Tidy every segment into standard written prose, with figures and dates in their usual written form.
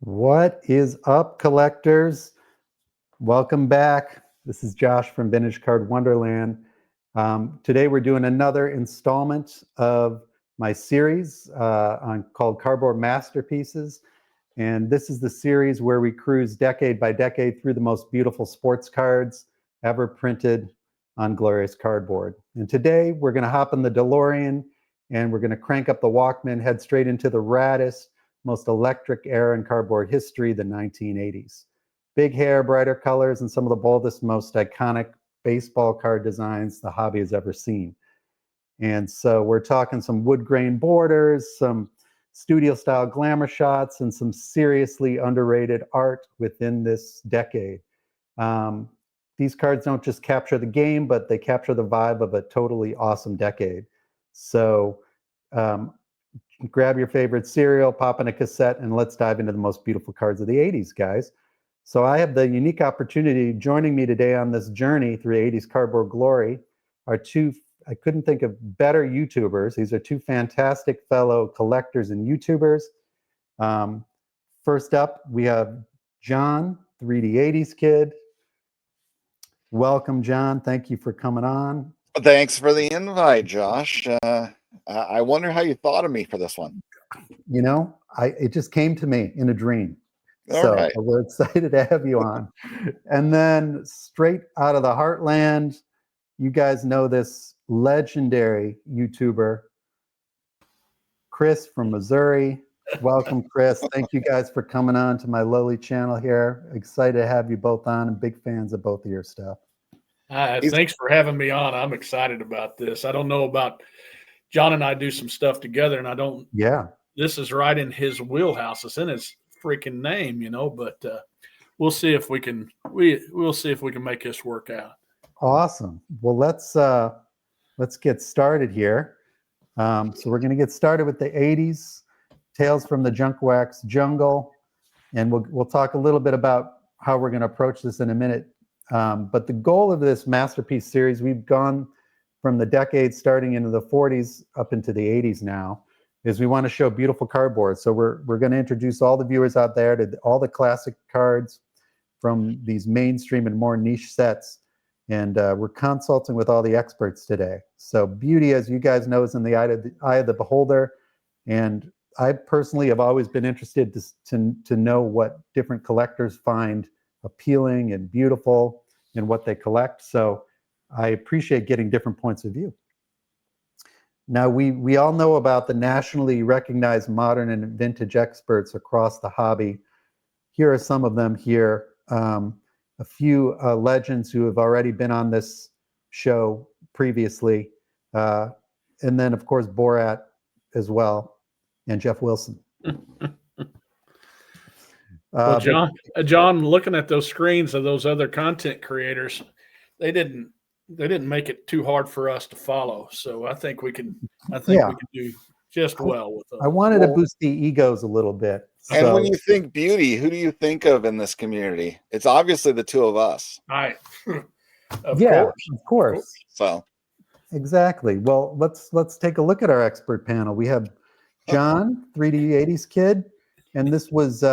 What is up, collectors? Welcome back. This is Josh from Vintage Card Wonderland. Today we're doing another installment of my series called Cardboard Masterpieces. And this is the series where we cruise decade by decade through the most beautiful sports cards ever printed on glorious cardboard. And today we're going to hop in the DeLorean and we're going to crank up the Walkman, head straight into the raddest, most electric era in cardboard history, the 1980s. Big hair, brighter colors, and some of the boldest, most iconic baseball card designs the hobby has ever seen. And so we're talking some wood grain borders, some studio style glamour shots, and some seriously underrated art within this decade. These cards don't just capture the game, but they capture the vibe of a totally awesome decade. So grab your favorite cereal, pop in a cassette, and let's dive into the most beautiful cards of the 80s, guys. So I have the unique opportunity joining me today on this journey through 80s cardboard glory are two, I couldn't think of better YouTubers. These are two fantastic fellow collectors and YouTubers. First up, we have John, 3D 80s Kid. Welcome, John. Thank you for coming on. Thanks for the invite, Josh. I wonder how you thought of me for this one. You know, it just came to me in a dream. All right. We're excited to have you on. And then straight out of the heartland, you guys know this legendary YouTuber, Chris from Missouri. Welcome, Chris. Thank you guys for coming on to my lowly channel here. Excited to have you both on and big fans of both of your stuff. Thanks for having me on. I'm excited about this. I don't know about John and I do some stuff together, and I don't. Yeah. This is right in his wheelhouse. It's in his freaking name, you know. But we'll see if we can. We'll see if we can make this work out. Awesome. Well, let's get started here. So we're going to get started with the 80s, Tales from the Junk Wax Jungle, and we'll talk a little bit about how we're going to approach this in a minute. But the goal of this masterpiece series, we've gone from the decades starting into the 40s up into the 80s now, is we want to show beautiful cardboard. So we're going to introduce all the viewers out there to all the classic cards from these mainstream and more niche sets. And we're consulting with all the experts today. So beauty, as you guys know, is in the eye of the beholder. And I personally have always been interested to know what different collectors find appealing and beautiful in what they collect. So I appreciate getting different points of view. Now, we all know about the nationally recognized modern and vintage experts across the hobby. Here are some of them here. A few legends who have already been on this show previously. And then, of course, Borat as well, and Jeff Wilson. Well, John, looking at those screens of those other content creators, they didn't make it too hard for us to follow. So I think we can do just well with them. I wanted to boost the egos a little bit. And when you think beauty, who do you think of in this community? It's obviously the two of us. Of course. So exactly. Well, let's take a look at our expert panel. We have John, 3D 80s Kid, and this was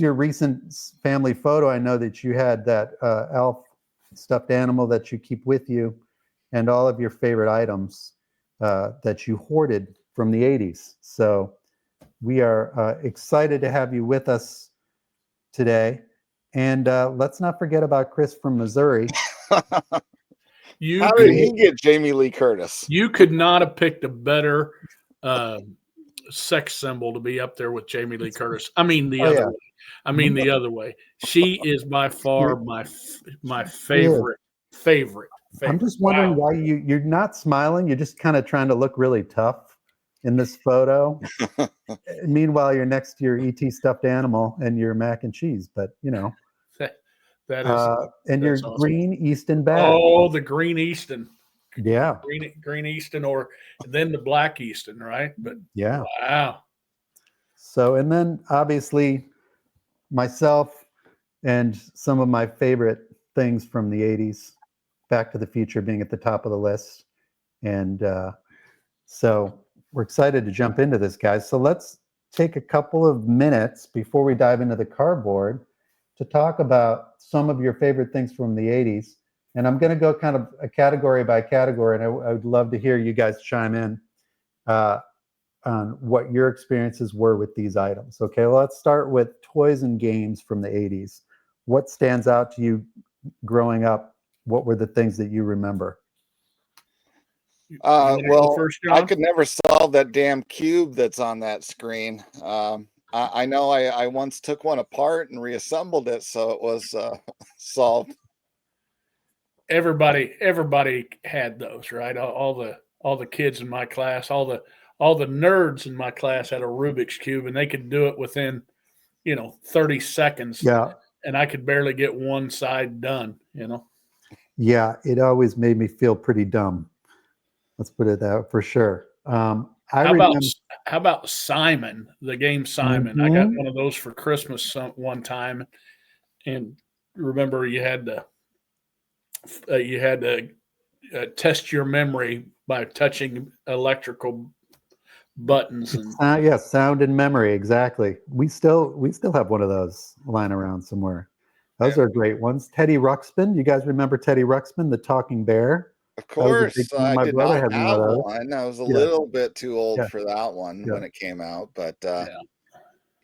your recent family photo. I know that you had that elf stuffed animal that you keep with you, and all of your favorite items that you hoarded from the 80s. So we are excited to have you with us today. And let's not forget about Chris from Missouri. How did he get Jamie Lee Curtis? You could not have picked a better sex symbol to be up there with Jamie Lee Curtis. I mean the other way. I mean the other way. She is by far my favorite. I'm just wondering why you're not smiling. You're just kind of trying to look really tough in this photo. Meanwhile, you're next to your ET stuffed animal and your mac and cheese. But you know, that is and your awesome. green Easton bag. Oh, the green Easton. Yeah, green Easton, or then the black Easton, right? But yeah, wow. So, and then obviously myself and some of my favorite things from the 80s, Back to the Future being at the top of the list. And so we're excited to jump into this, guys. So let's take a couple of minutes before we dive into the cardboard to talk about some of your favorite things from the 80s. And I'm going to go kind of a category by category, and I would love to hear you guys chime in on what your experiences were with these items. Okay, well, let's start with toys and games from the 80s. What stands out to you growing up? What were the things that you remember? Well, first, I John? could never solve that damn cube that's on that screen. I know I once took one apart and reassembled it, so it was solved. Everybody had those, right? All the kids in my class, all the nerds in my class had a Rubik's cube, and they could do it within 30 seconds. Yeah. And I could barely get one side done. Yeah, it always made me feel pretty dumb. Let's put it that for sure. How about Simon, the game Simon? I got one of those for Christmas one time, and remember you had to test your memory by touching electrical buttons. And sound and memory, exactly. We still have one of those lying around somewhere. Those are great ones. Teddy Ruxpin. You guys remember Teddy Ruxpin, the talking bear? Of course, my I did brother not had have one of those. one. I was a little bit too old Yeah. for that one Yeah. when it came out, but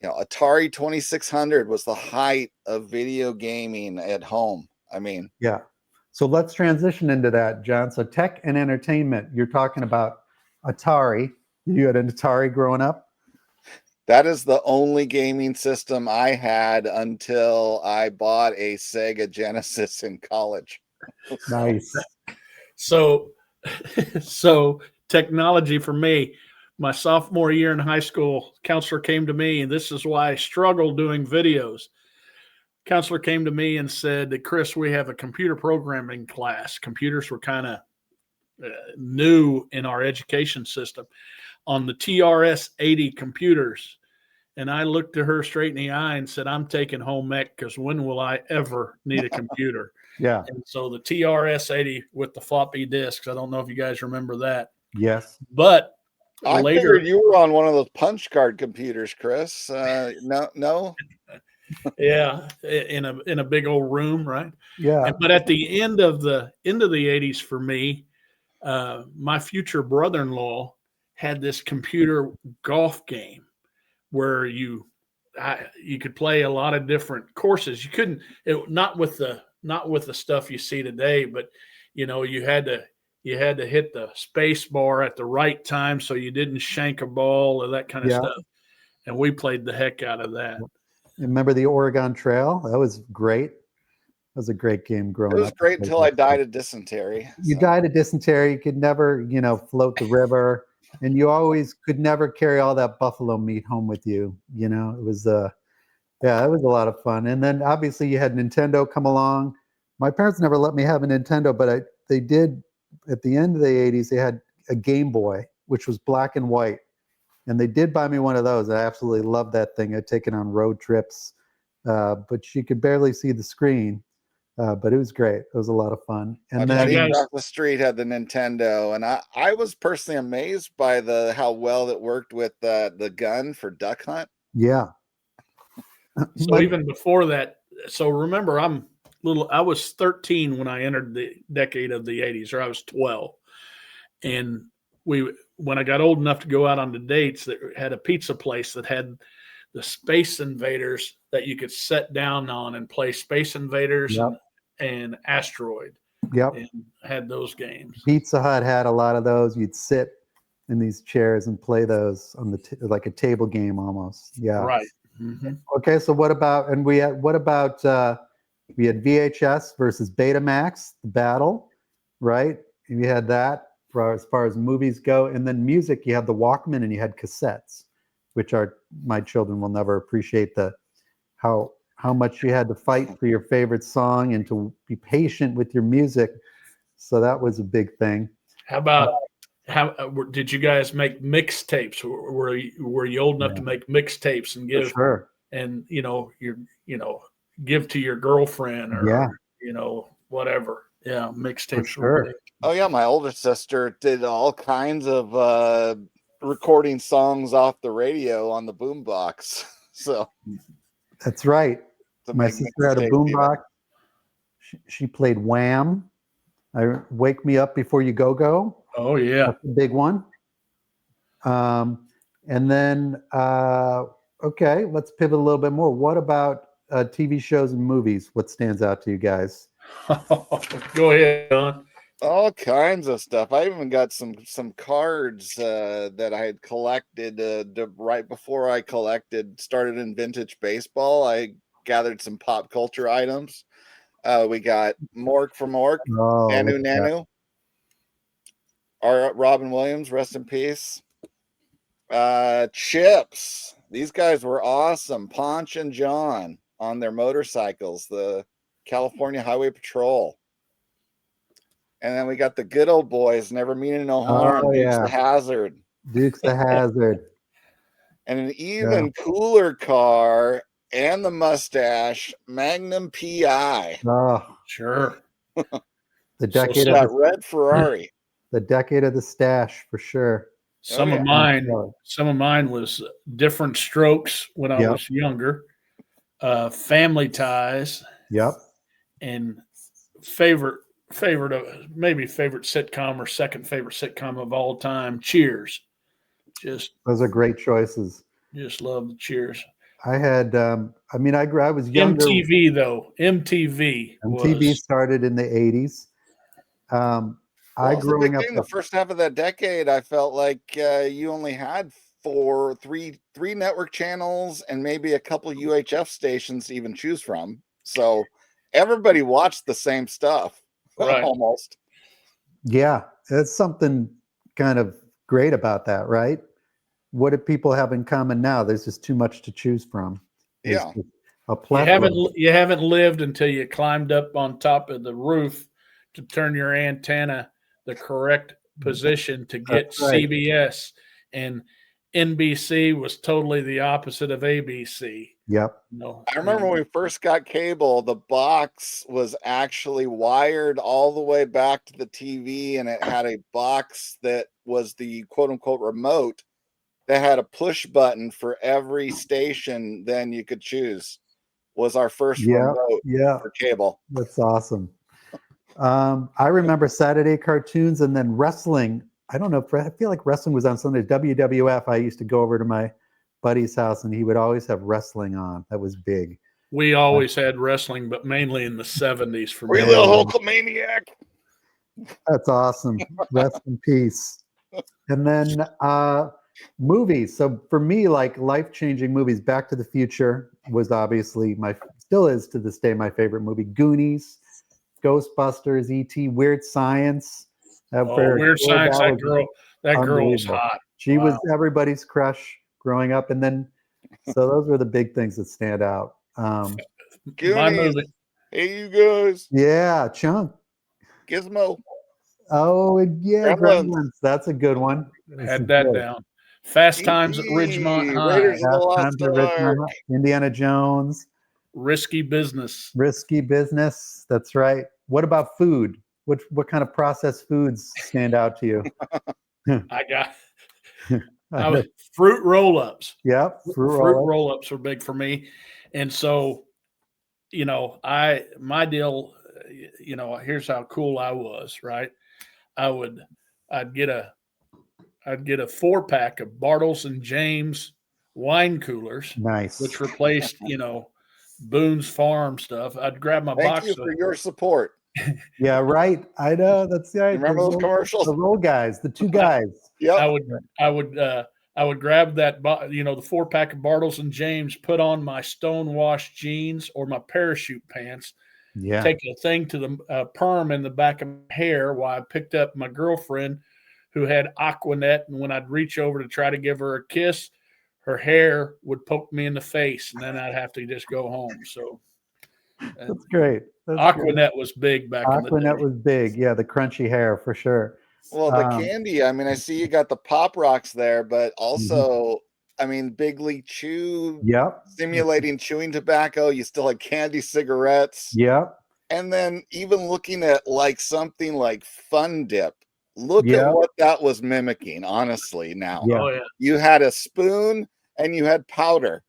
Atari 2600 was the height of video gaming at home. I mean, yeah. So let's transition into that, John. So tech and entertainment. You're talking about Atari. You had an Atari growing up? that is the only gaming system I had until I bought a Sega Genesis in college. Nice. So technology for me, my sophomore year in high school, counselor came to me, and this is why I struggled doing videos. Counselor came to me and said, Chris, we have a computer programming class. Computers were kind of new in our education system on the TRS-80 computers. And I looked at her straight in the eye and said, I'm taking home ec because when will I ever need a computer? Yeah. And so the TRS-80 with the floppy disks, I don't know if you guys remember that. Yes. But I later, figured you were on one of those punch card computers, Chris. No. Yeah, in a big old room, right? Yeah. But at the end of the 80s for me, my future brother-in-law had this computer golf game where you could play a lot of different courses. You couldn't not with the stuff you see today, but you had to hit the space bar at the right time so you didn't shank a ball or that kind of stuff. And we played the heck out of that. Remember the Oregon Trail? That was great. That was a great game growing up. It was great until I died of dysentery. You died of dysentery. You could never, float the river. And you always could never carry all that buffalo meat home with you. It was, it was a lot of fun. And then obviously you had Nintendo come along. My parents never let me have a Nintendo, but they did at the end of the 80s, they had a Game Boy, which was black and white. And they did buy me one of those. I absolutely loved that thing. I'd taken on road trips, but you could barely see the screen. But it was great. It was a lot of fun. And then across the street had the Nintendo, and I was personally amazed by how well it worked with the gun for duck hunt. Yeah. So even before that, so remember, I was 13 when I entered the decade of the 80s, or I was 12, and when I got old enough to go out on the dates, that had a pizza place that had the Space Invaders that you could sit down on and play Space Invaders and Asteroid. Yep. And had those games. Pizza Hut had a lot of those. You'd sit in these chairs and play those on like a table game almost. Yeah. Right. Mm-hmm. Okay. So we had VHS versus Betamax, the battle, right? And you had that as far as movies go. And then music, you had the Walkman and you had cassettes, which my children will never appreciate how much you had to fight for your favorite song and to be patient with your music. So that was a big thing. How about did you guys make mixtapes? Were you old enough to make mixtapes and give and give to your girlfriend or whatever? Yeah, mixtapes. Oh yeah, my older sister did all kinds of recording songs off the radio on the boombox. So That's right. to My make sister had a mixtapes even. boombox. She played Wham. Wake Me Up Before You Go Go. Oh yeah. That's a big one. And then, okay, let's pivot a little bit more. What about TV shows and movies? What stands out to you guys? Go ahead, John. All kinds of stuff. I even got some cards that I had collected right before I started in vintage baseball. I gathered some pop culture items. We got Mork from Mork, Oh, Nanu look at that. Nanu, Robin Williams, rest in peace. Chips. These guys were awesome. Ponch and John on their motorcycles, the California Highway Patrol. And then we got the good old boys, never meaning no harm. Oh, Dukes yeah. the Hazard. Dukes the Hazard. And an even cooler car and the mustache, Magnum PI. Oh, Sure. the decade That of the, red Ferrari. the decade of the stash for sure. Some yeah. of mine was Different Strokes when I was younger. Family Ties. Yep. And favorite sitcom or second favorite sitcom of all time, Cheers. Those are great choices. Just love the Cheers. I had, I was younger. MTV Well, started in the 80s. Growing up, the first half of that decade, I felt like you only had three network channels and maybe a couple UHF stations to even choose from. So everybody watched the same stuff. Right. Almost. Yeah, that's something kind of great about that, right? What do people have in common now? There's just too much to choose from. There's a plethora. You haven't lived until you climbed up on top of the roof to turn your antenna the correct position to get CBS, and NBC was totally the opposite of ABC. Yep. No, I remember when we first got cable, the box was actually wired all the way back to the TV, and it had a box that was the quote unquote remote that had a push button for every station. Then you could choose. Was our first remote for cable. That's awesome. I remember Saturday cartoons and then wrestling. I don't know. I feel like wrestling was on Sunday. WWF. I used to go over to my buddy's house and he would always have wrestling on. That was big. We always had wrestling, but mainly in the 70s for me. Were you a little Hulkamaniac? That's awesome. Rest in peace. And then movies. So for me, like life-changing movies, Back to the Future was obviously still is to this day my favorite movie. Goonies, Ghostbusters, E.T., Weird Science. Weird Science. That girl was hot. She was everybody's crush growing up. And then, so those were the big things that stand out. Goonies. My movie. Hey, you guys. Yeah, Chunk. Gizmo. Oh, yeah, Gremlins. That's a good one. Had that down. Fast Times at Ridgemont High. Raiders of the Lost Ark. Indiana Jones. Risky Business. That's right. What about food? What kind of processed foods stand out to you? Fruit roll-ups. Yep. Fruit roll-ups were big for me. And so, my deal, here's how cool I was, right? I'd get a 4-pack of Bartles and James wine coolers. Nice. Which replaced, Boone's Farm stuff. I'd grab my box. Thank you for your support. Yeah, right. I know. That's right. Remember those commercials? The roll guys, the two guys. Yeah. I would grab that, the 4-pack of Bartles and James, put on my stonewashed jeans or my parachute pants. Yeah. Take a thing to the perm in the back of my hair while I picked up my girlfriend who had Aquanet, and when I'd reach over to try to give her a kiss, her hair would poke me in the face, and then I'd have to just go home. So that's great. Aquanet was big back in the day. Aquanet was big. Yeah, the crunchy hair for sure. Well, the candy, I see you got the Pop Rocks there, but also, Big League Chew. Yep. Simulating chewing tobacco. You still had candy cigarettes. Yep. And then even looking at like something like Fun Dip, Look at Yeah. what that was mimicking, honestly. Now, Yeah. Oh yeah. you had a spoon and you had powder.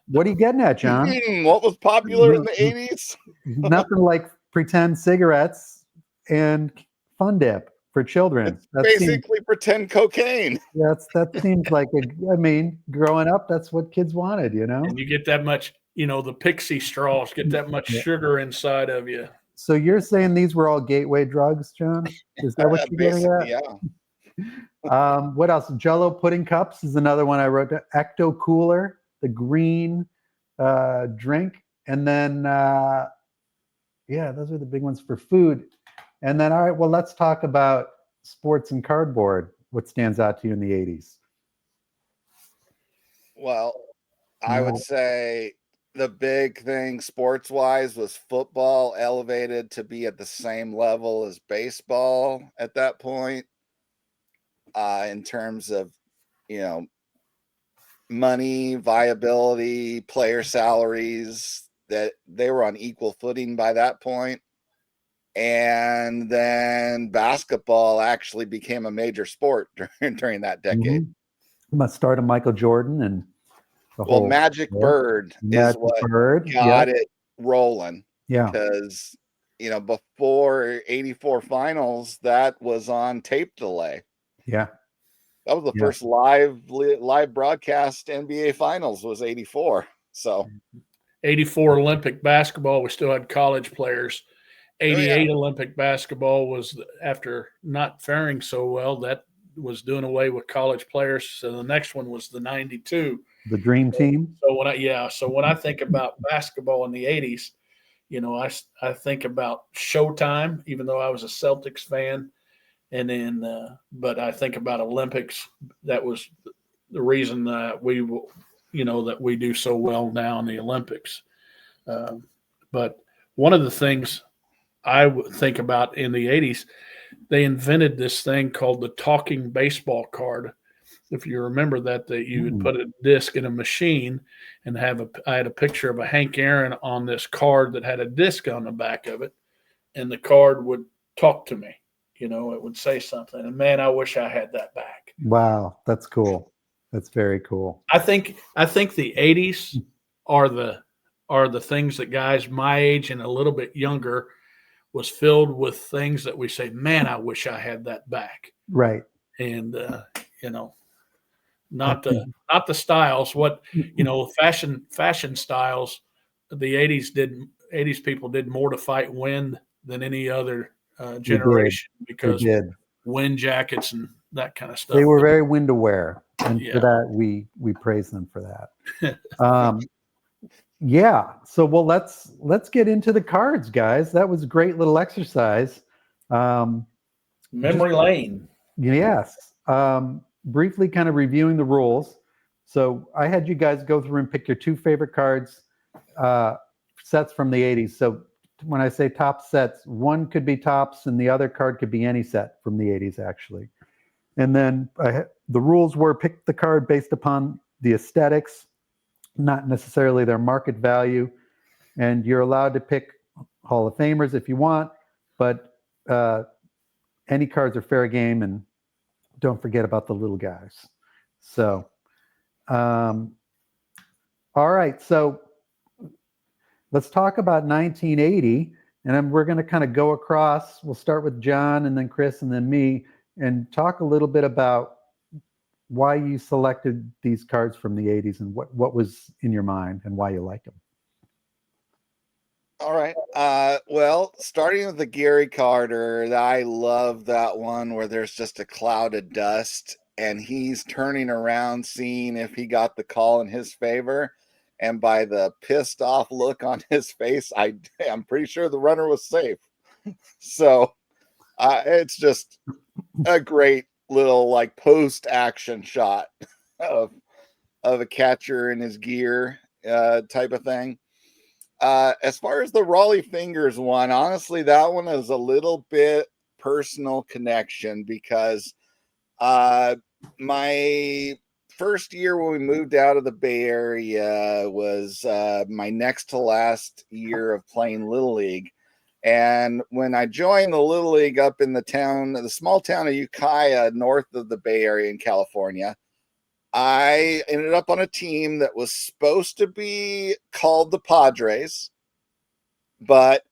What are you getting at, John? What was popular in the 80s? Nothing like pretend cigarettes and Fun Dip for children. It's basically pretend cocaine. That seems like I mean, growing up, that's what kids wanted, you know. And you get that much, the pixie straws get that much sugar inside of you. So you're saying these were all gateway drugs, John? Is that what you're getting at? Yeah. What else? Jello pudding cups is another one I wrote. Ecto Cooler, the green drink, and then yeah, those are the big ones for food. And then all right, well, let's talk about sports and cardboard. What stands out to you in the 80s? Well, I would say the big thing sports wise was football elevated to be at the same level as baseball at that point, in terms of, money, viability, player salaries, that they were on equal footing by that point. And then basketball actually became a major sport during that decade. Must start of Michael Jordan and the Well, whole Magic Bird is what got it rolling. Yeah. Because, before 84 finals, that was on tape delay. Yeah. That was the first live broadcast NBA finals was 84. So 84 Olympic basketball, we still had college players. 88 Olympic basketball was after not faring so well. That was doing away with college players. So the next one was the 92. The Dream Team. So when I think about basketball in the 80s, I think about Showtime, even though I was a Celtics fan. And then, but I think about Olympics. That was the reason that that we do so well now in the Olympics. But one of the things I would think about in the 80s, they invented this thing called the talking baseball card. If you remember that you would put a disc in a machine and I had a picture of a Hank Aaron on this card that had a disc on the back of it, and the card would talk to me. It would say something, and man, I wish I had that back. Wow, that's cool. That's very cool. I think the 80s are the things that guys my age and a little bit younger was filled with things that we say, man, I wish I had that back. Right. And not the styles. What fashion styles. The 80s people did more to fight wind than any other generation because wind jackets and that kind of stuff. They were very wind aware, and for that we praise them for that. So well, let's get into the cards, guys. That was a great little exercise. Memory lane. Yes. Briefly kind of reviewing the rules. So I had you guys go through and pick your two favorite cards, sets from the 80s. So when I say top sets, one could be Topps and the other card could be any set from the 80s, actually. And then the rules were pick the card based upon the aesthetics, not necessarily their market value. And you're allowed to pick Hall of Famers if you want, but any cards are fair game, and don't forget about the little guys. So, all right. So let's talk about 1980, and we're going to kind of go across. We'll start with John and then Chris and then me, and talk a little bit about why you selected these cards from the 80s and what was in your mind and why you like them. All right. Well, starting with the Gary Carter, I love that one where there's just a cloud of dust and he's turning around, seeing if he got the call in his favor. And by the pissed off look on his face, I'm pretty sure the runner was safe. So it's just a great little like post action shot of a catcher in his gear type of thing. As far as the Raleigh Fingers one, honestly, that one is a little bit personal connection because my first year when we moved out of the Bay Area was my next to last year of playing Little League. And when I joined the Little League up in the small town of Ukiah, north of the Bay Area in California, I ended up on a team that was supposed to be called the Padres, but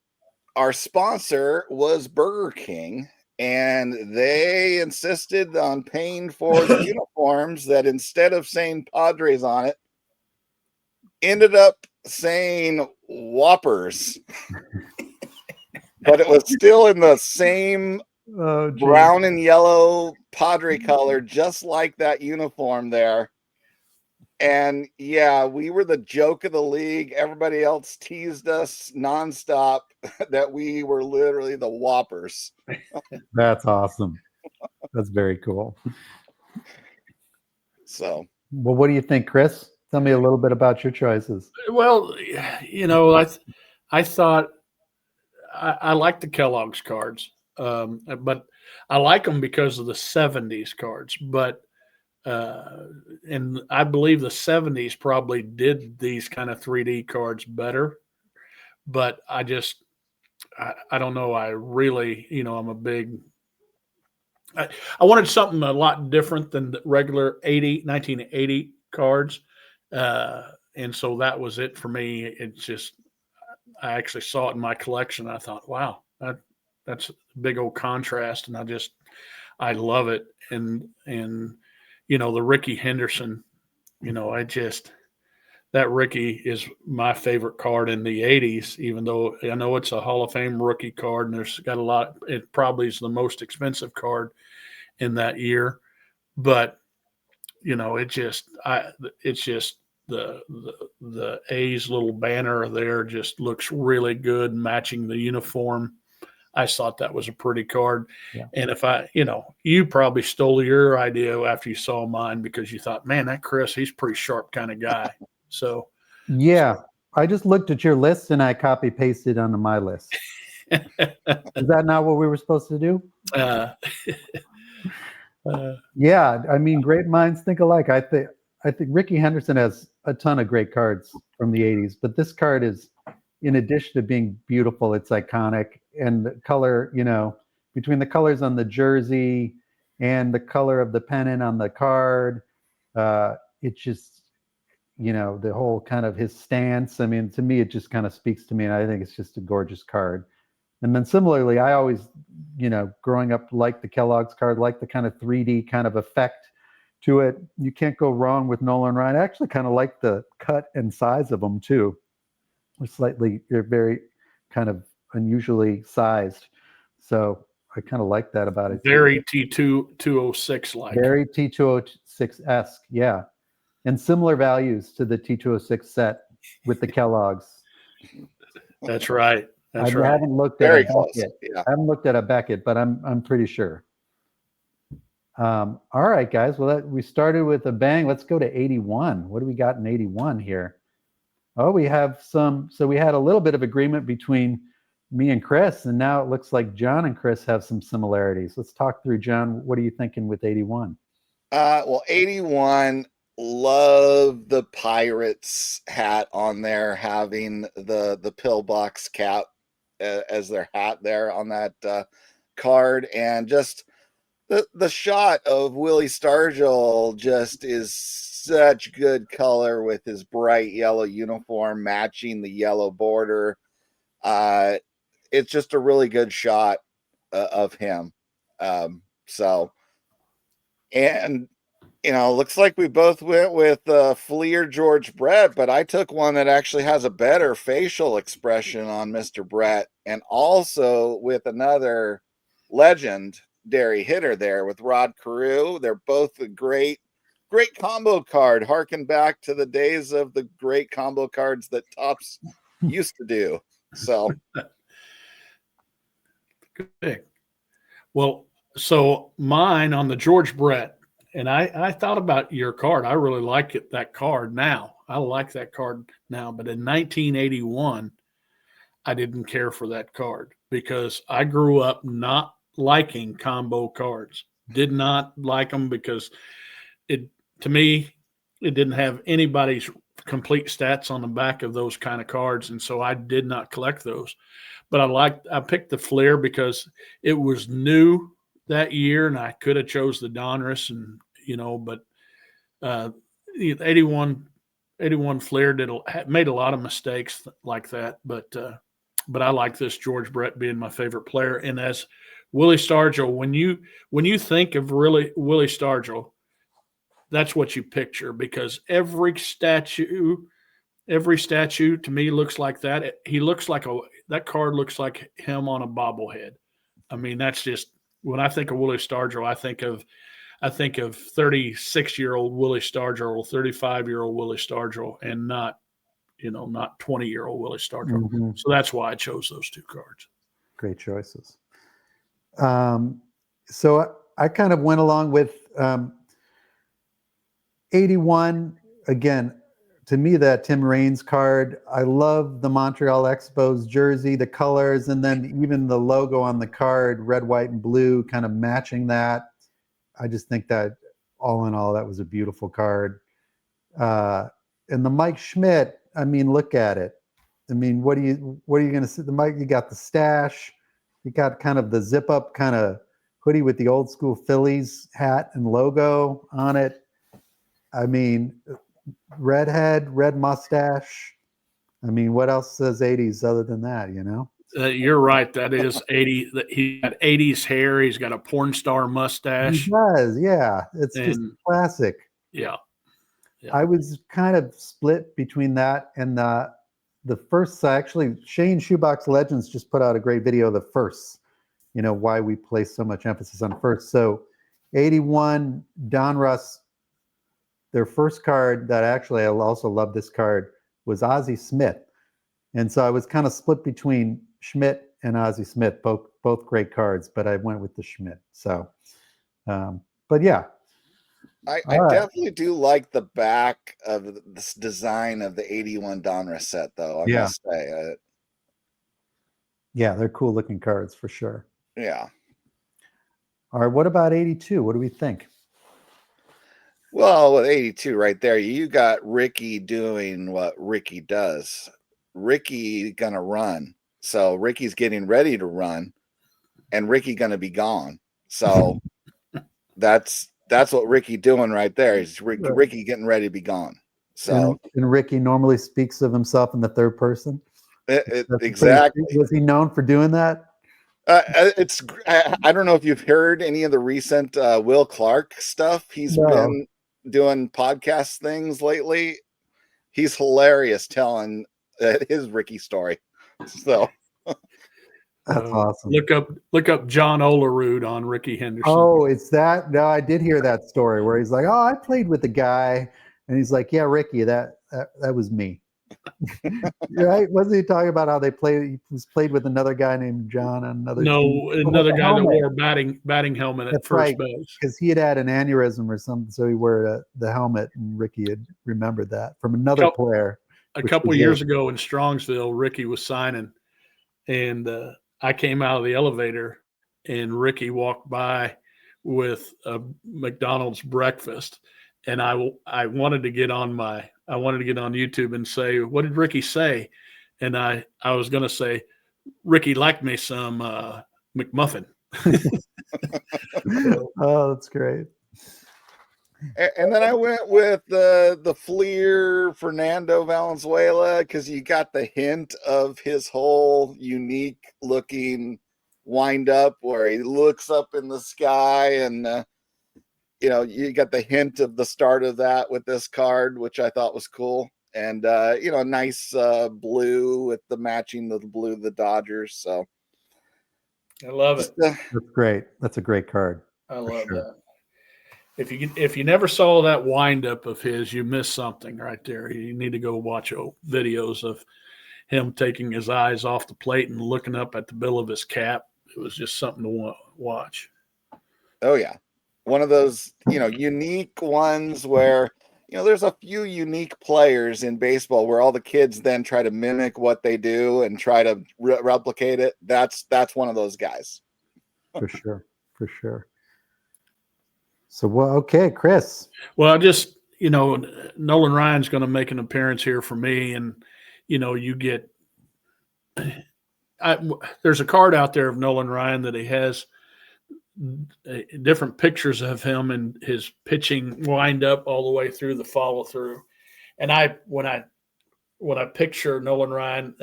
our sponsor was Burger King, and they insisted on paying for the uniforms that instead of saying Padres on it, ended up saying Whoppers. But it was still in the same brown and yellow Padre color, just like that uniform there. And yeah, we were the joke of the league. Everybody else teased us nonstop that we were literally the Whoppers. That's awesome. That's very cool. So, well, what do you think, Chris? Tell me a little bit about your choices. Well, I thought I like the Kellogg's cards, but I like them because of the 70s cards. But and I believe the 70s probably did these kind of 3D cards better. But I don't know. I really, I'm a big. I wanted something a lot different than the regular 1980 cards. And so that was it for me. It's just, I actually saw it in my collection. I thought, wow, that's a big old contrast. And I love it. And the Ricky Henderson, that Ricky is my favorite card in the 80s, even though I know it's a Hall of Fame rookie card and there's got a lot, it probably is the most expensive card in that year. But, it's just, the A's little banner there just looks really good, matching the uniform. I thought that was a pretty card. Yeah. And if you probably stole your idea after you saw mine because you thought, man, that Chris, he's a pretty sharp kind of guy. So yeah, I just looked at your list and I copy pasted onto my list. Is that not what we were supposed to do? Yeah, I mean, great minds think alike. I think Ricky Henderson has a ton of great cards from the 80s, but this card is, in addition to being beautiful, it's iconic. And the color, between the colors on the jersey and the color of the pennant on the card, it just, the whole kind of his stance. I mean, to me, it just kind of speaks to me, and I think it's just a gorgeous card. And then similarly, I always, growing up, liked the Kellogg's card, like the kind of 3D kind of effect to it. You can't go wrong with Nolan Ryan. I actually kind of like the cut and size of them too. They're very kind of unusually sized. So I kind of like that about it. Very T206 like. Very T206-esque, yeah. And similar values to the T206 set with the Kellogg's. That's right. I haven't looked at very a close. Beckett. Yeah. I haven't looked at a Beckett, but I'm pretty sure. All right, guys. Well, we started with a bang. Let's go to 81. What do we got in 81 here? Oh, we have some. So we had a little bit of agreement between me and Chris, and now it looks like John and Chris have some similarities. Let's talk through, John. What are you thinking with 81? Well, 81, love the Pirates hat on there, having the pillbox cap as their hat there on that card, and just the shot of Willie Stargell just is such good color with his bright yellow uniform matching the yellow border. It's just a really good shot of him. Looks like we both went with Fleer George Brett, but I took one that actually has a better facial expression on Mr. Brett, and also with another legendary hitter there with Rod Carew. They're both a great combo card, harken back to the days of the great combo cards that Topps used to do. So good. Well, so mine on the George Brett, and I thought about your card. I really like that card now. I like that card now, but in 1981, I didn't care for that card because I grew up not liking combo cards. Did not like them because to me, it didn't have anybody's complete stats on the back of those kind of cards, and so I did not collect those. But I picked the Fleer because it was new that year, and I could have chose the Donruss, and but 81 Fleer made a lot of mistakes like that, but I like this George Brett being my favorite player. And as Willie Stargell, when you think of Willie Stargell, that's what you picture, because every statue to me looks like that. He looks like that card looks like him on a bobblehead. I mean, that's just, when I think of Willie Stargell, I think of 36-year-old Willie Stargell, 35-year-old Willie Stargell, and not 20-year-old Willie Stargell. Mm-hmm. So that's why I chose those two cards. Great choices. So I kind of went along with 81. Again, to me, that Tim Raines card, I love the Montreal Expos jersey, the colors, and then even the logo on the card, red, white, and blue, kind of matching that. I just think that all in all, that was a beautiful card. And the Mike Schmidt, I mean, look at it. I mean, what are you going to see? The Mike, you got the stash, you got kind of the zip up kind of hoodie with the old school Phillies hat and logo on it. I mean, redhead, red mustache. I mean, what else says 80s other than that, You're right. That is 80. He got 80s hair. He's got a porn star mustache. He does, yeah. It's just classic. Yeah. I was kind of split between that and the first. Actually, Shane Shoebox Legends just put out a great video of the first, why we place so much emphasis on first. So 81 Donruss, their first card that actually I also love this card was Ozzie Smith. And so I was kind of split between Schmidt and Ozzie Smith, both great cards, but I went with the Schmidt. So, but yeah. I definitely do like the back of this design of the 81 Donruss set, though. I must say. Yeah, they're cool looking cards for sure. Yeah. All right, what about 82? What do we think? Well, with 82 right there, you got Ricky doing what Ricky does. Ricky gonna run. So Ricky's getting ready to run, and Ricky gonna be gone. So that's what Ricky doing right there. Is Ricky getting ready to be gone. So and Ricky normally speaks of himself in the third person. Exactly. Was he known for doing that? I don't know if you've heard any of the recent Will Clark stuff. He's been doing podcast things lately. He's hilarious telling his Ricky story. So that's awesome. Look up John Olerud on Ricky Henderson. Oh, it's that? No, I did hear that story where he's like, "Oh, I played with the guy," and he's like, "Yeah, Ricky, that was me." Right? Wasn't he talking about how they played? He was played with another guy named John on another team. Another guy that wore a batting helmet at first base, because he had an aneurysm or something, so he wore the helmet, and Ricky had remembered that from another player. A couple of years ago in Strongsville, Ricky was signing, and I came out of the elevator, and Ricky walked by with a McDonald's breakfast, and I wanted to get on YouTube and say, what did Ricky say? And I was going to say, Ricky liked me some McMuffin. Oh, that's great. And then I went with the Fleer Fernando Valenzuela, because you got the hint of his whole unique looking wind up where he looks up in the sky, and you got the hint of the start of that with this card, which I thought was cool. And nice blue with the matching the blue of the Dodgers. So I love it. That's great. That's a great card. I love that. If you never saw that windup of his, you missed something right there. You need to go watch videos of him taking his eyes off the plate and looking up at the bill of his cap. It was just something to watch. Oh yeah, one of those unique ones where there's a few unique players in baseball where all the kids then try to mimic what they do and try to replicate it. That's one of those guys. For sure. So, well, okay, Chris. Well, Nolan Ryan's going to make an appearance here for me, and you get. There's a card out there of Nolan Ryan that he has different pictures of him and his pitching wind up all the way through the follow through. And when I picture Nolan Ryan,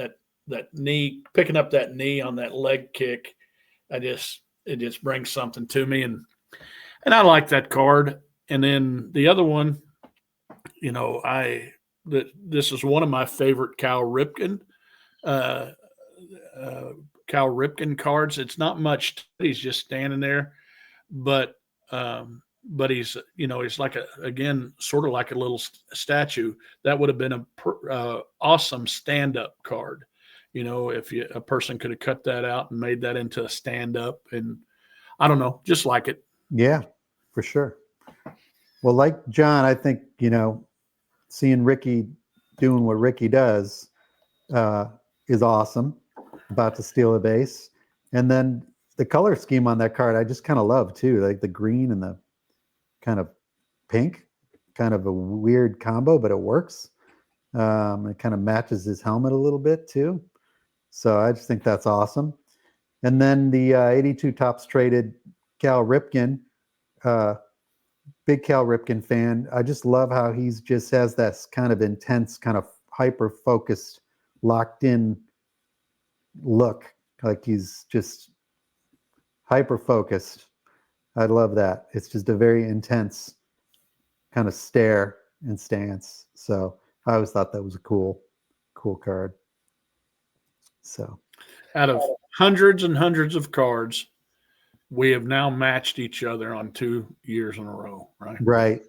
that knee, picking up that knee on that leg kick, it just brings something to me. And I like that card. And then the other one, this is one of my favorite Cal Ripken cards. It's not much. He's just standing there, but he's he's like sort of like a little statue. That would have been a awesome stand up card. If a person could have cut that out and made that into a stand up, and I don't know, just like it. Yeah, for sure. Well, like John, I think seeing Ricky doing what Ricky does is awesome. About to steal a base. And then the color scheme on that card, I just kind of love too, like the green and the kind of pink, kind of a weird combo, but it works. It kind of matches his helmet a little bit too. So I just think that's awesome. And then the 82 Topps traded Cal Ripken, big Cal Ripken fan. I just love how he's just has that kind of intense, kind of hyper focused, locked in look, like he's just hyper focused. I love that. It's just a very intense kind of stare and stance. So I always thought that was a cool card. So out of hundreds and hundreds of cards, we have now matched each other on 2 years in a row, right? Right.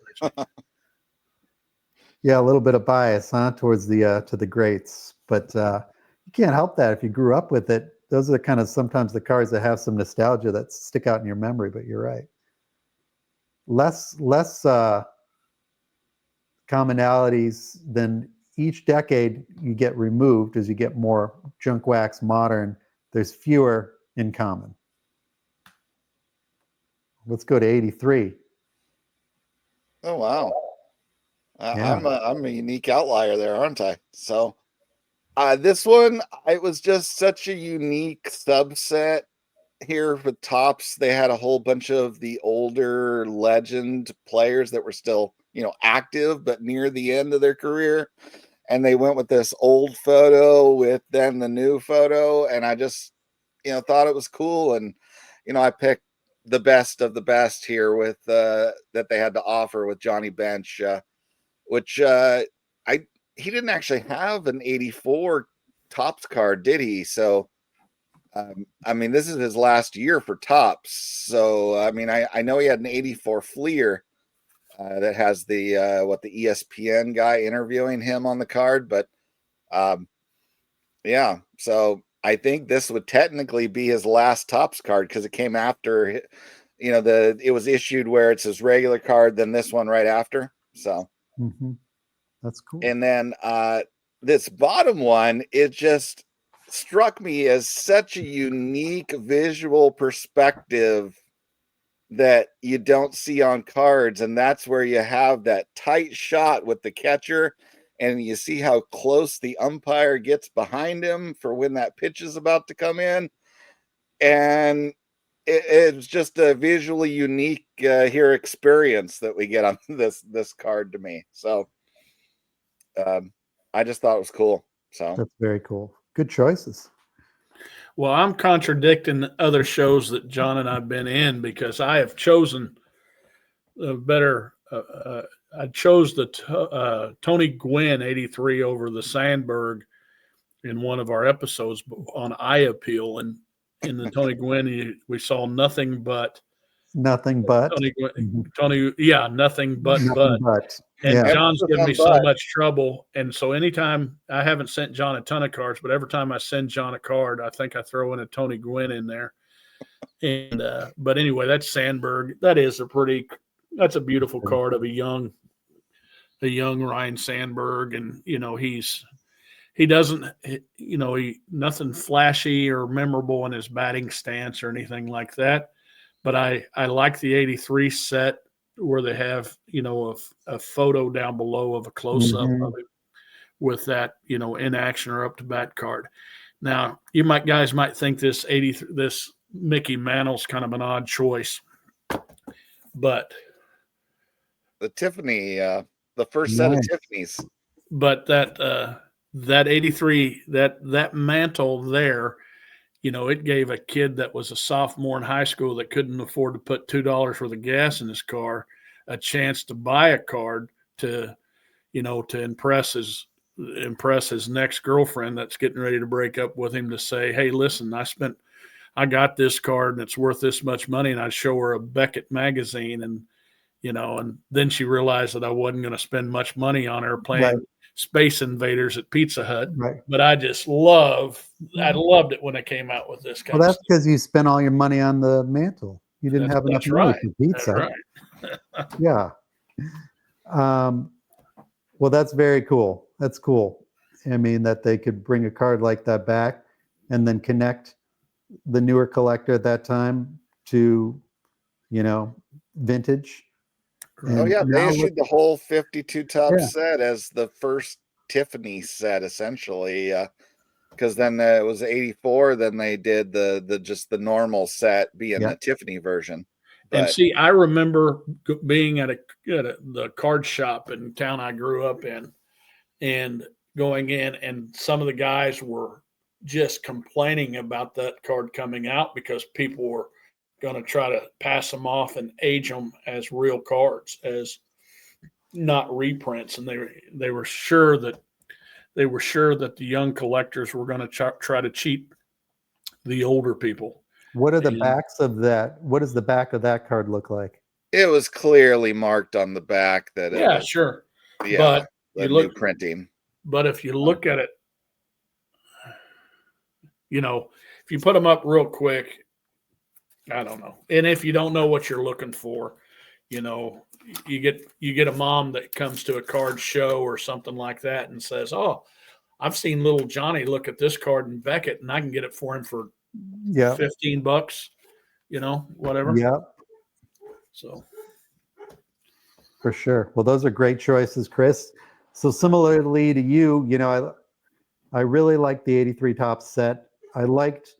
Yeah, a little bit of bias, towards the to the greats, but you can't help that if you grew up with it. Those are kind of sometimes the cards that have some nostalgia that stick out in your memory. But you're right. Less commonalities than each decade you get removed as you get more junk wax modern. There's fewer in common. Let's go to 83. Oh wow. Yeah. I'm a unique outlier there, aren't I? So this one, it was just such a unique subset here with Topps. They had a whole bunch of the older legend players that were still, active, but near the end of their career. And they went with this old photo with then the new photo. And I just, thought it was cool. And, I picked the best of the best here with that they had to offer with Johnny Bench, which he didn't actually have an 84 Topps card, did he? So, this is his last year for Topps. So, I know he had an 84 Fleer that has the the ESPN guy interviewing him on the card. But, yeah, so I think this would technically be his last Topps card because it came after, it was issued where it's his regular card, then this one right after. So. Mm-hmm. That's cool. And then this bottom one, it just struck me as such a unique visual perspective that you don't see on cards. And that's where you have that tight shot with the catcher and you see how close the umpire gets behind him for when that pitch is about to come in. And it's just a visually unique here experience that we get on this card to me. So I just thought it was cool. So that's very cool. Good choices. Well, I'm contradicting other shows that John and I've been in because I have chosen a better. I chose the Tony Gwynn 83 over the Sandberg in one of our episodes on Eye Appeal, and in the Tony Gwynn we saw nothing but Tony, yeah, nothing but. And yeah. John's given me so much trouble. And so anytime I haven't sent John a ton of cards, but every time I send John a card, I think I throw in a Tony Gwynn in there. And but anyway, that's Sandberg. That's a beautiful card of a young Ryan Sandberg. And he doesn't, nothing flashy or memorable in his batting stance or anything like that. But I like the 83 set where they have, a photo down below of a close up of it with that, in action or up to bat card. Now, guys might think this Mickey Mantle's kind of an odd choice, but the Tiffany, the first set of Tiffany's. But that 83, that mantle there, it gave a kid that was a sophomore in high school that couldn't afford to put $2 worth of gas in his car a chance to buy a card to impress his next girlfriend that's getting ready to break up with him, to say, hey, listen, I got this card and it's worth this much money. And I'd show her a Beckett magazine, and and then she realized that I wasn't going to spend much money on her playing Space Invaders at Pizza Hut. Right. But I loved it when I came out with this kind Well, of that's because you spent all your money on the mantle. You didn't have enough money for pizza. That's right. Yeah. Well, that's very cool. That's cool. I mean, that they could bring a card like that back and then connect the newer collector at that time to, vintage. And they issued the whole 52 Topps set as the first Tiffany set, essentially. Because then it was 84. Then they did the normal set being the Tiffany version. And see, I remember being at the card shop in town I grew up in, and going in, and some of the guys were just complaining about that card coming out because people were going to try to pass them off and age them as real cards, as not reprints, and they were sure that the young collectors were going to try to cheat the older people. What are the backs of that? What does the back of that card look like? It was clearly marked on the back that it was, sure. Yeah, but new printing. But if you look at it, if you put them up real quick, I don't know. And if you don't know what you're looking for, you get a mom that comes to a card show or something like that and says, "Oh, I've seen little Johnny look at this card in Beckett, and I can get it for him for $15, whatever." Yeah. So, for sure. Well, those are great choices, Chris. So similarly to you, I really liked the 83 Topps set. I liked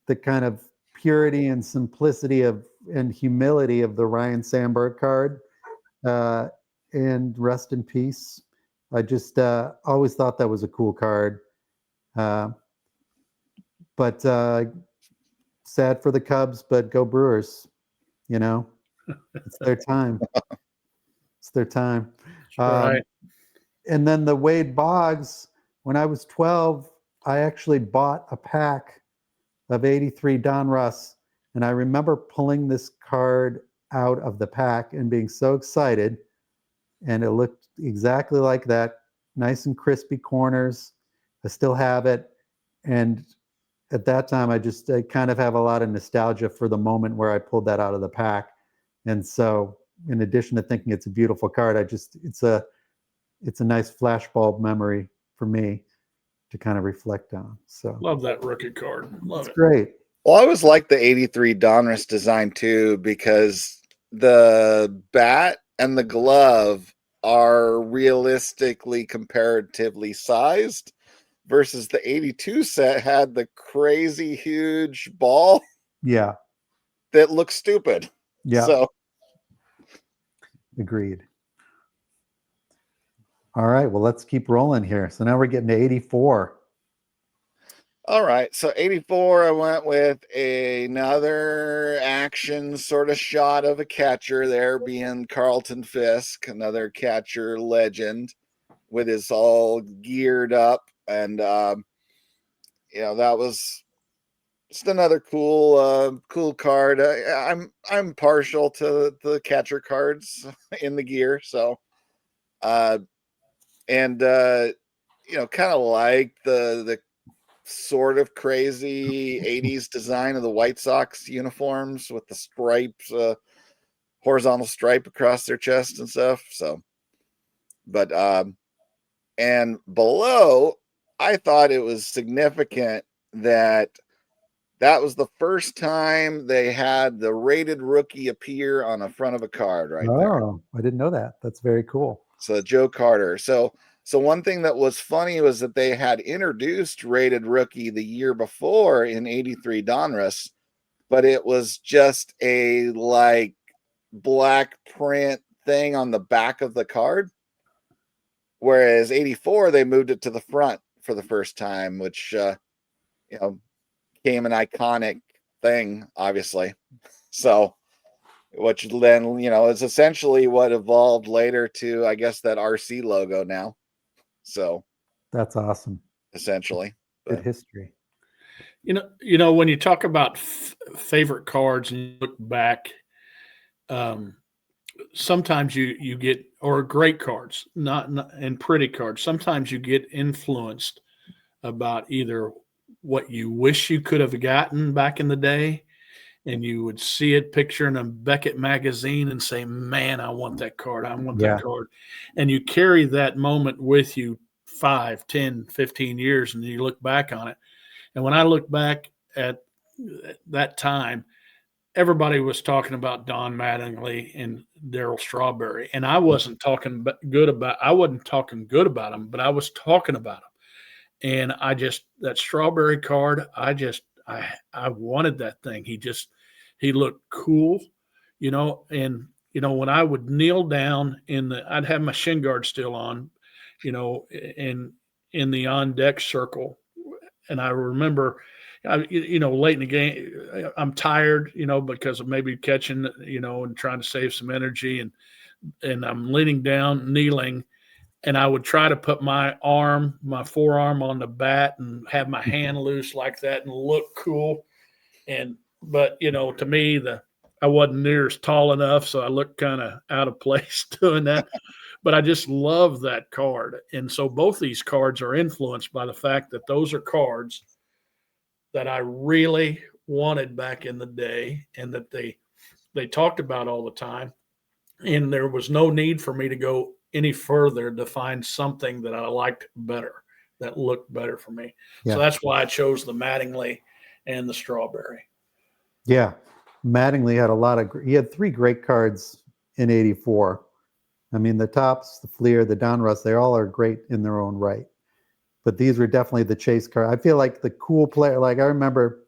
the kind of purity and simplicity and humility of the Ryan Sandberg card. And rest in peace. I just always thought that was a cool card. But sad for the Cubs, but go Brewers. It's their time. It's their time. right. And then the Wade Boggs, when I was 12, I actually bought a pack of 83 Donruss. And I remember pulling this card out of the pack and being so excited. And it looked exactly like that, nice and crispy corners. I still have it. And at that time, I kind of have a lot of nostalgia for the moment where I pulled that out of the pack. And so in addition to thinking it's a beautiful card, it's a nice flashbulb memory for me to kind of reflect on. So love that rookie card. Love it. Great. Well, I always liked the 83 Donruss design too, because the bat and the glove are realistically comparatively sized, versus the 82 set had the crazy huge ball. Yeah. That looks stupid. Yeah. So agreed. All right. Well, let's keep rolling here. So now we're getting to 84. All right. So 84, I went with another action sort of shot of a catcher there, being Carlton Fisk, another catcher legend, with his all geared up. And, that was just another cool card. I'm partial to the catcher cards in the gear. So, kind of like the sort of crazy 80s design of the White Sox uniforms with the stripes, horizontal stripe across their chest and stuff. So, but, and below, I thought it was significant that That was the first time they had the rated rookie appear on the front of a card right there. Oh, I didn't know that. That's very cool. So Joe Carter. So one thing that was funny was that they had introduced rated rookie the year before in 83 Donruss, but it was just a like black print thing on the back of the card. Whereas 84, they moved it to the front for the first time, which, became an iconic thing, obviously. So, which then, is essentially what evolved later to, I guess, that RC logo now. So That's awesome. essentially. Good history. When you talk about favorite cards and you look back, sometimes you get, or great cards, not and pretty cards. Sometimes you get influenced about either what you wish you could have gotten back in the day, and you would see it picture in a Beckett magazine and say, man, I want that card. I want that card. And you carry that moment with you 5, 10, 15 years, and you look back on it. And when I look back at that time, everybody was talking about Don Mattingly and Darryl Strawberry, and I wasn't talking good about them, but I was talking about them. And that Strawberry card, I wanted that thing. He looked cool, and when I would kneel down I'd have my shin guard still on, in the on deck circle. And I remember, late in the game, I'm tired, because of maybe catching, and trying to save some energy, and I'm leaning down, kneeling, and I would try to put my forearm on the bat and have my hand loose like that and look cool. But to me, I wasn't near as tall enough, so I looked kind of out of place doing that. But I just love that card. And so both these cards are influenced by the fact that those are cards that I really wanted back in the day, and that they talked about all the time. And there was no need for me to go any further to find something that I liked better, that looked better for me. Yeah. So that's why I chose the Mattingly and the Strawberry. Yeah. Mattingly had he had 3 great cards in 84. I mean, the Topps, the Fleer, the Donruss, they all are great in their own right. But these were definitely the chase card. I feel like the cool player, like I remember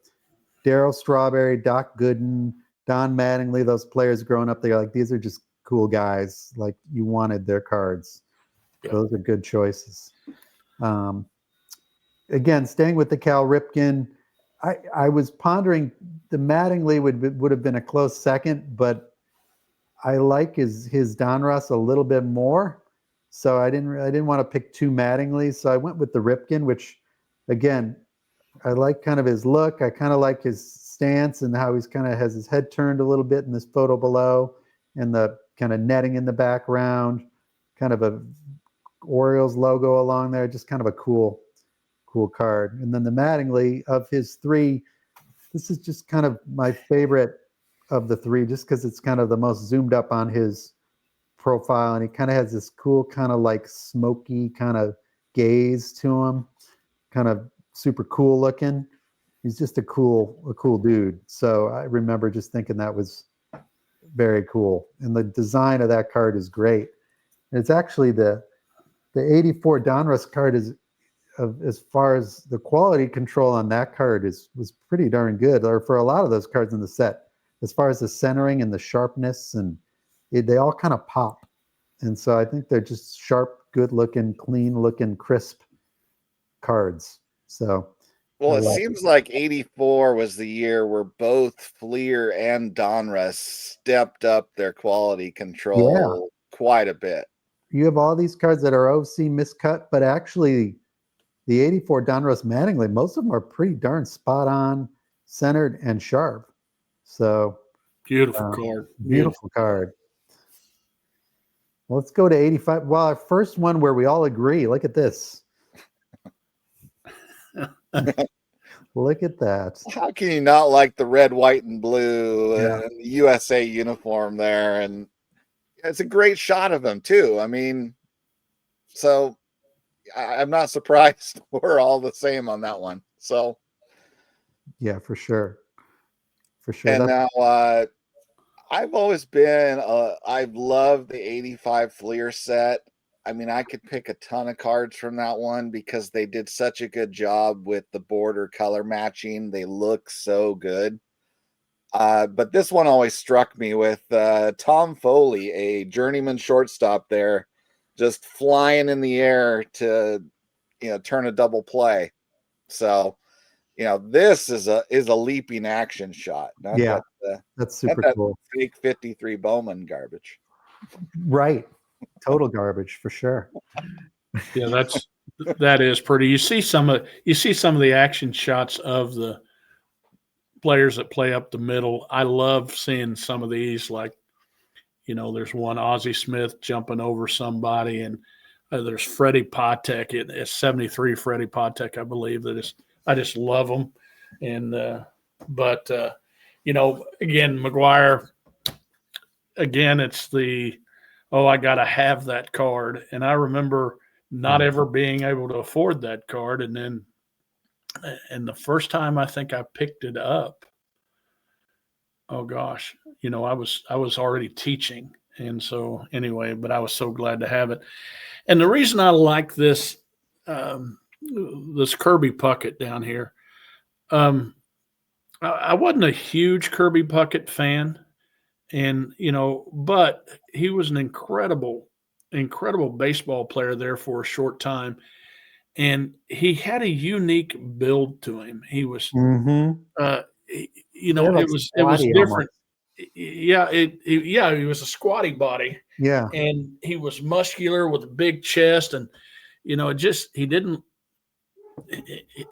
Darryl Strawberry, Doc Gooden, Don Mattingly, those players growing up, they're like, these are just cool guys. Like, you wanted their cards. Yeah. Those are good choices. Again, staying with the Cal Ripken, I was pondering the Mattingly would have been a close second, but I like his Donruss a little bit more. So I didn't want to pick 2 Mattingly. So I went with the Ripken, which, again, I like kind of his look. I kind of like his stance and how he's kind of has his head turned a little bit in this photo below, and the kind of netting in the background, kind of a Orioles logo along there, just kind of a cool card. And then the Mattingly, of his 3, this is just kind of my favorite of the 3, just because it's kind of the most zoomed up on his profile, and he kind of has this cool kind of like smoky kind of gaze to him, kind of super cool looking. He's just a cool dude. So I remember just thinking that was very cool. And the design of that card is great. And it's actually the 84 Donruss card is, as far as the quality control on that card was pretty darn good, or for a lot of those cards in the set, as far as the centering and the sharpness, and they all kind of pop. And so I think they're just sharp, good looking, clean looking, crisp cards. So, well, it seems like 84 was the year where both Fleer and Donruss stepped up their quality control quite a bit. You have all these cards that are OC miscut, but actually the 84 Donruss Mattingly, most of them are pretty darn spot on, centered, and sharp. So beautiful card. Beautiful card. Well, let's go to 85. Well, our first one where we all agree. Look at this. Look at that. How can you not like the red, white, and blue and the USA uniform there? And it's a great shot of him too. I mean, so I'm not surprised we're all the same on that one. So Yeah, for sure. For sure. And That's, now I've always been I've loved the 85 Fleer set. I mean, I could pick a ton of cards from that one because they did such a good job with the border color matching. They look so good. But this one always struck me with Tom Foley, a journeyman shortstop there, just flying in the air to, turn a double play. So, this is a leaping action shot, not yeah, that that's not super that cool. fake 53 Bowman garbage. Right. Total garbage for sure. Yeah, that is pretty. You see some of the action shots of the players that play up the middle. I love seeing some of these. Like, there's one Ozzie Smith jumping over somebody, and there's Freddie Patek. It's 73 Freddie Patek, I believe. I just love them. And but again, McGuire. Again, it's I got to have that card. And I remember not ever being able to afford that card. And the first time I think I picked it up, oh gosh, I was already teaching. And so anyway, but I was so glad to have it. And the reason I like this, this Kirby Puckett down here, I wasn't a huge Kirby Puckett fan. And, but he was an incredible baseball player there for a short time. And he had a unique build to him. He was, Like it was squatty different. almost. Yeah. He was a squatty body. Yeah. And he was muscular with a big chest. And, he didn't,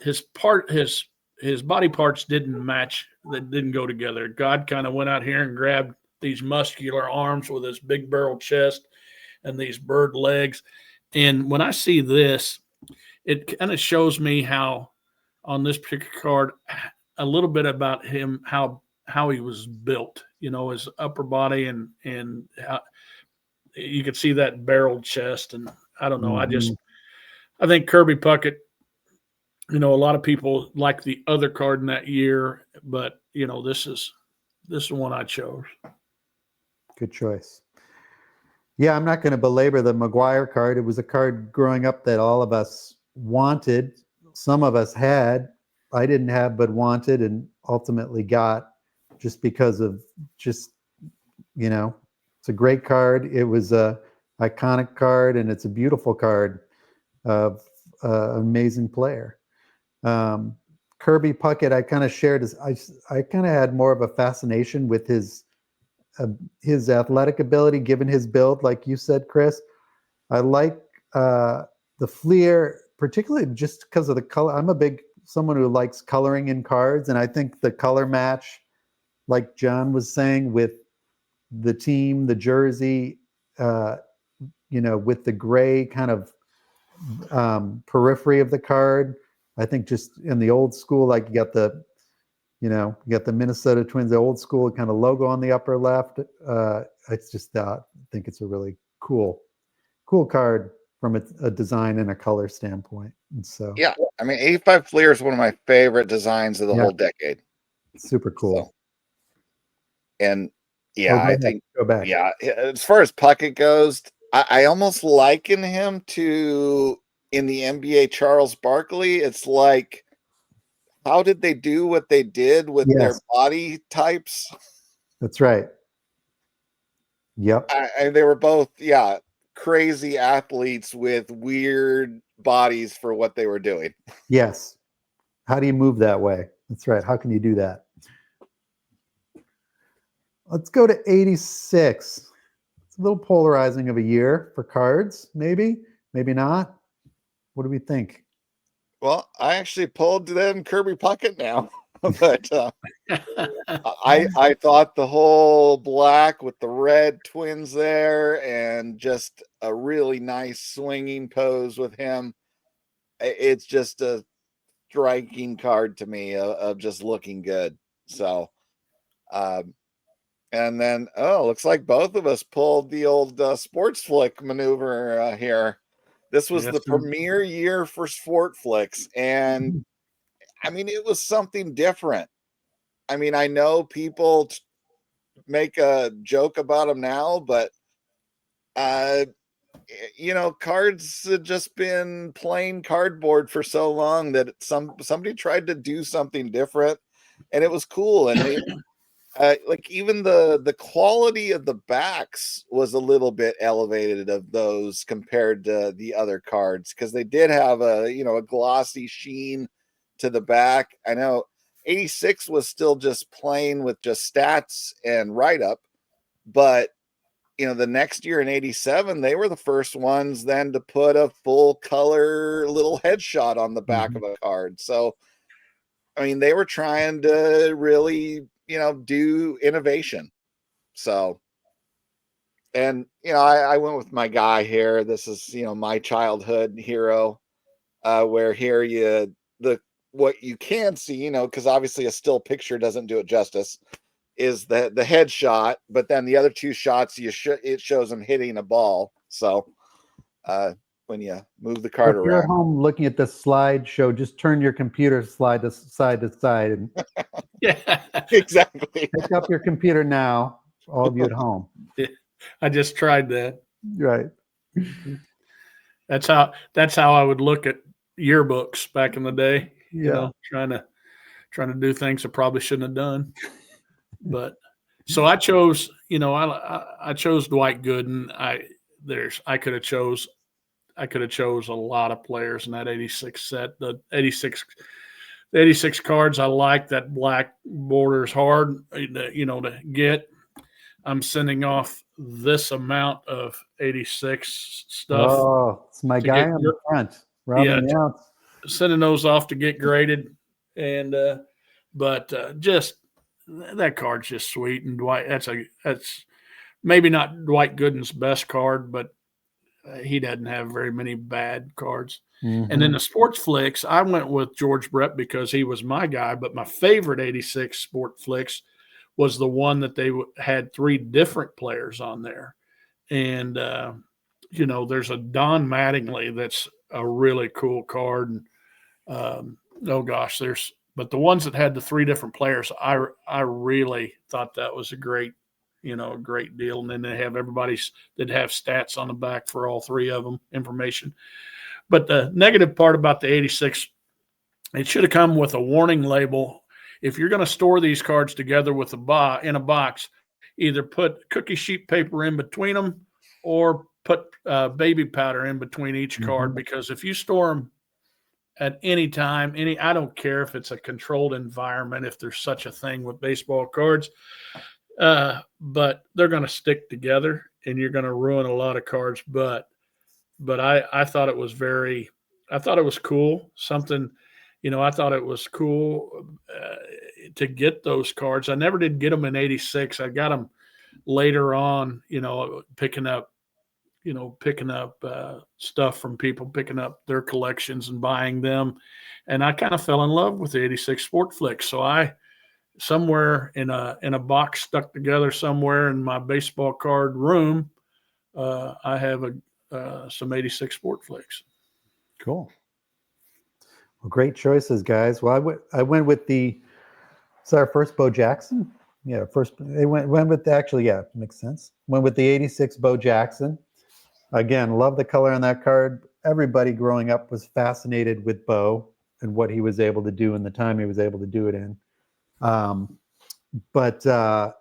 his body parts didn't match. That didn't go together. God kind of went out here and grabbed these muscular arms with his big barrel chest and these bird legs. And when I see this, it kind of shows me how on this particular card, a little bit about him, how he was built, his upper body and how you could see that barrel chest. And I don't know. I think Kirby Puckett, a lot of people like the other card in that year, but this is the one I chose. Good choice. Yeah, I'm not going to belabor the McGuire card. It was a card growing up that all of us wanted. Some of us had. I didn't have, but wanted, and ultimately got, just because of it's a great card. It was a iconic card, and it's a beautiful card of amazing player. Kirby Puckett, I kind of shared I kind of had more of a fascination with his athletic ability, given his build, like you said, Chris. I like the Fleer, particularly just because of the color. I'm someone who likes coloring in cards, and I think the color match, like John was saying, with the team, the jersey, with the gray kind of periphery of the card. I think just in the old school, like you got the Minnesota Twins, the old school kind of logo on the upper left. It's just I think it's a really cool card from a design and a color standpoint. And so, yeah, I mean, 85 Fleer is one of my favorite designs of the whole decade. Super cool. So, and I think, go back. Yeah, as far as Puckett goes, I almost liken him to, in the NBA, Charles Barkley. It's like, how did they do what they did with their body types? That's right. Yep. They were both, crazy athletes with weird bodies for what they were doing. Yes. How do you move that way? That's right. How can you do that? Let's go to 86. It's a little polarizing of a year for cards, maybe not. What do we think? Well, I actually pulled them Kirby Puckett now. But I thought the whole black with the red Twins there, and just a really nice swinging pose with him. It's just a striking card to me of just looking good. So, and then, looks like both of us pulled the old sports flick maneuver here. This was the premier year for sport flicks, and I mean, it was something different. I mean, I know people make a joke about them now, but you know, cards have just been plain cardboard for so long that somebody tried to do something different, and it was cool. And like even the quality of the backs was a little bit elevated of those compared to the other cards, because they did have a glossy sheen to the back. I know 86 was still just plain with just stats and write up, but the next year in 87, they were the first ones then to put a full color little headshot on the back of a card. So, I mean, they were trying to really, do innovation. So, and, I went with my guy here. This is, my childhood hero, where here what you can see, because obviously a still picture doesn't do it justice, is the headshot, but then the other two shots it shows him hitting a ball. So when you move the card if you're around, at home looking at the slideshow, just turn your computer slide to side, and Yeah, exactly. pick up your computer now, all of you at home. I just tried that. Right. That's how I would look at yearbooks back in the day. Yeah. Trying to do things I probably shouldn't have done. But so I chose, I chose Dwight Gooden. I could have chose a lot of players in that 86 set. The 86 cards I like. That black border is hard, to get. I'm sending off this amount of 86 stuff. Oh, it's my guy on the front. Robin Yount. Sending those off to get graded, and but just that card's just sweet. And Dwight, that's maybe not Dwight Gooden's best card, but he doesn't have very many bad cards. Mm-hmm. And then the sports flicks, I went with George Brett because he was my guy. But my favorite 86 sport flicks was the one that they had three different players on there. And, there's a Don Mattingly that's a really cool card. And, but the ones that had the three different players, I really thought that was a great deal. And then they'd have stats on the back for all three of them, information. But the negative part about the 86, it should have come with a warning label. If you're going to store these cards together with in a box, either put cookie sheet paper in between them or put baby powder in between each card, because if you store them at any time, I don't care if it's a controlled environment, if there's such a thing with baseball cards, but they're going to stick together and you're going to ruin a lot of cards. But I thought it was cool. Something, I thought it was cool to get those cards. I never did get them in 86. I got them later on, picking up stuff from people, picking up their collections and buying them. And I kind of fell in love with the 86 Sport Flicks. So somewhere in a box stuck together somewhere in my baseball card room, I have some 86 Sport Flicks. Cool. Well, great choices, guys. Well, I went with our first Bo Jackson. Yeah, went with makes sense. Went with the 86 Bo Jackson. Again, love the color on that card. Everybody growing up was fascinated with Bo and what he was able to do in the time he was able to do it in. But I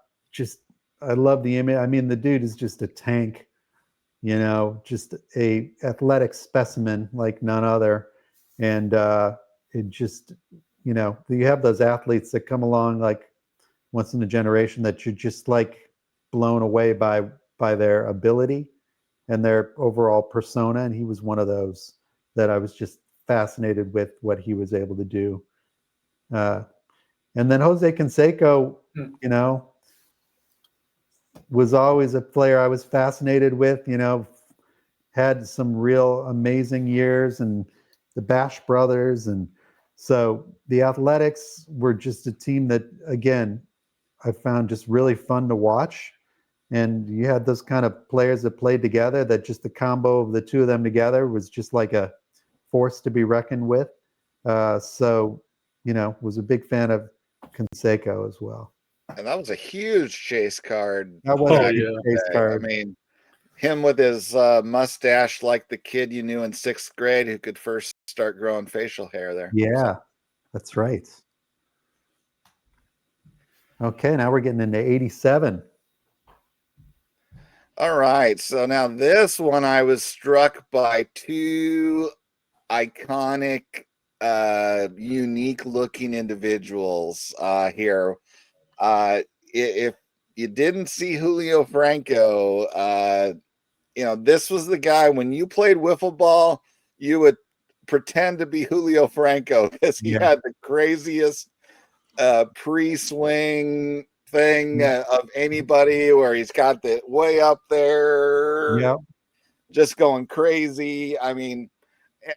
love the image. I mean, the dude is just a tank, just a athletic specimen like none other. And it just, you have those athletes that come along like once in a generation that you're just like blown away by their ability and their overall persona. And he was one of those that I was just fascinated with what he was able to do. And then Jose Canseco, was always a player I was fascinated with, had some real amazing years, and the Bash brothers. And so the Athletics were just a team that, again, I found just really fun to watch. And you had those kind of players that played together that just the combo of the two of them together was just like a force to be reckoned with. So, was a big fan of Canseco as well. And that was a huge chase card. That was a huge chase card. I mean, him with his mustache like the kid you knew in 6th grade who could first start growing facial hair there. Yeah, that's right. Okay, now we're getting into 87. All right, so now this one I was struck by two iconic, unique looking individuals here. If you didn't see Julio Franco, this was the guy when you played wiffle ball, you would pretend to be Julio Franco because he had the craziest pre-swing thing of anybody, where he's got the way up there, just going crazy. I mean,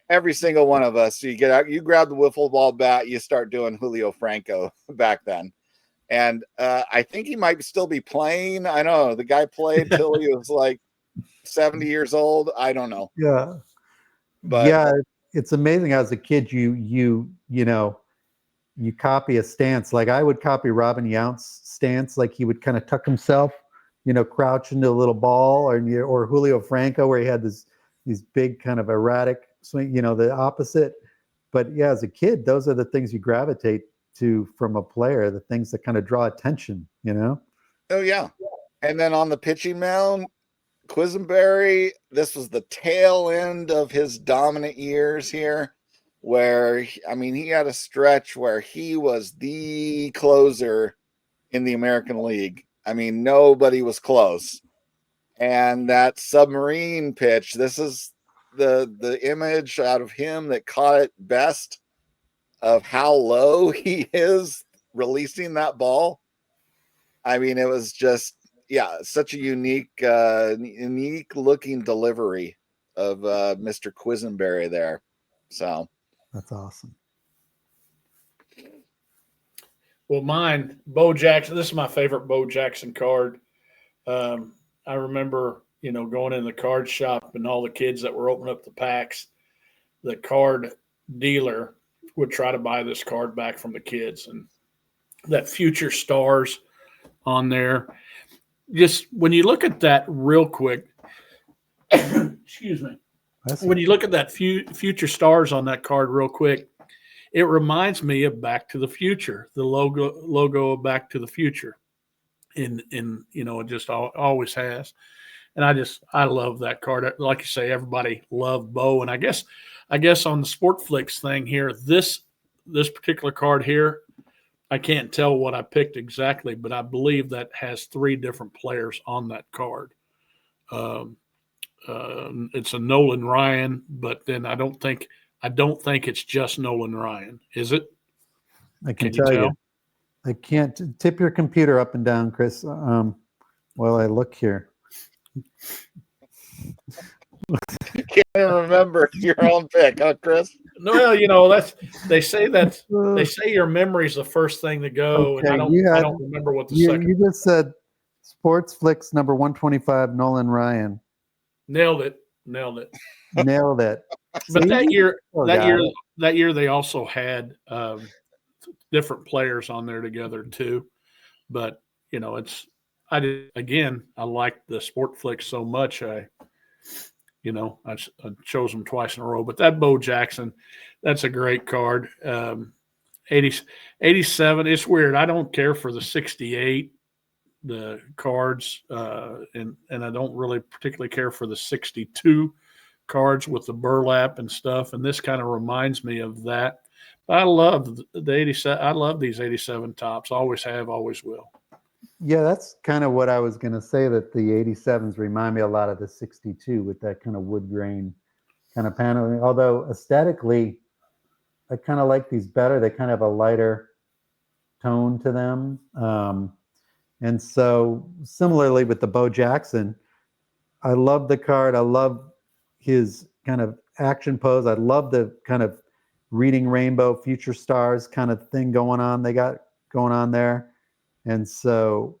every single one of us, you get out, you grab the wiffle ball bat, you start doing Julio Franco back then. And I think he might still be playing. I don't know. The guy played till he was like 70 years old. I don't know. Yeah. But yeah, it's amazing how as a kid you copy a stance. Like I would copy Robin Yount's stance, like he would kind of tuck himself, crouch into a little ball, or Julio Franco, where he had these big kind of erratic swing, the opposite. But yeah, as a kid, those are the things you gravitate to from a player, the things that kind of draw attention, Oh yeah. And then on the pitching mound, Quisenberry, this was the tail end of his dominant years here, where, he had a stretch where he was the closer in the American League. Nobody was close. And that submarine pitch, this is the image out of him that caught it best of how low he is releasing that ball. It was just, such a unique looking delivery of Mr. Quisenberry there. So that's awesome. Well, mine, Bo Jackson. This is my favorite Bo Jackson card. I remember, going in the card shop and all the kids that were opening up the packs. The card dealer would try to buy this card back from the kids, and that future stars on there. Just when you look at that real quick, excuse me. When you look at that future stars on that card real quick, it reminds me of Back to the Future, the logo of Back to the Future. It just always has. And I love that card. Like you say, everybody loved Bo. And I guess on the Sportflix thing here, this particular card here, I can't tell what I picked exactly, but I believe that has 3 different players on that card. It's a Nolan Ryan, but then I don't think it's just Nolan Ryan, is it? I can tell you. I can't tip your computer up and down, Chris. While I look here. You can't remember your own pick, huh, Chris? No, they say your memory's the first thing to go, okay, and I don't remember what the second. You just said Sportsflix number 125, Nolan Ryan. Nailed it. Nailed it. But that year they also had different players on there together too. But I liked the Sportflix so much. I chose them twice in a row. But that Bo Jackson, that's a great card. 87. It's weird. I don't care for the 68. The cards, and I don't really particularly care for the 62 cards with the burlap and stuff. And this kind of reminds me of that. But I love the 87. I love these 87 tops. Always have, always will. Yeah, that's kind of what I was going to say, that the 87s remind me a lot of the 62 with that kind of wood grain kind of paneling. Although aesthetically, I kind of like these better. They kind of have a lighter tone to them. And so similarly with the Bo Jackson, I love the card. I love his kind of action pose. I love the kind of reading rainbow future stars kind of thing they got going on there. And so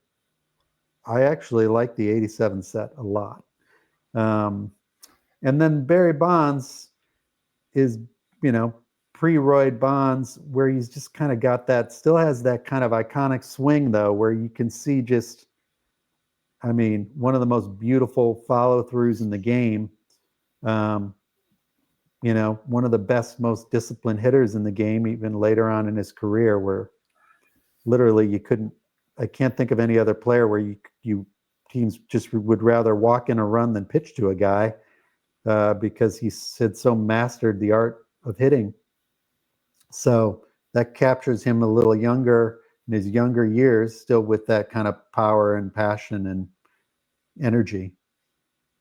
I actually like the 87 set a lot. And then Barry Bonds is, pre-Royd Bonds, where he's just kind of got that, still has that kind of iconic swing, though, where you can see just, I mean, one of the most beautiful follow-throughs in the game. You know, one of the best, most disciplined hitters in the game, even later on in his career, where literally you couldn't, I can't think of any other player where you teams just would rather walk in a run than pitch to a guy because he had so mastered the art of hitting. So that captures him a little younger in his younger years, still with that kind of power and passion and energy.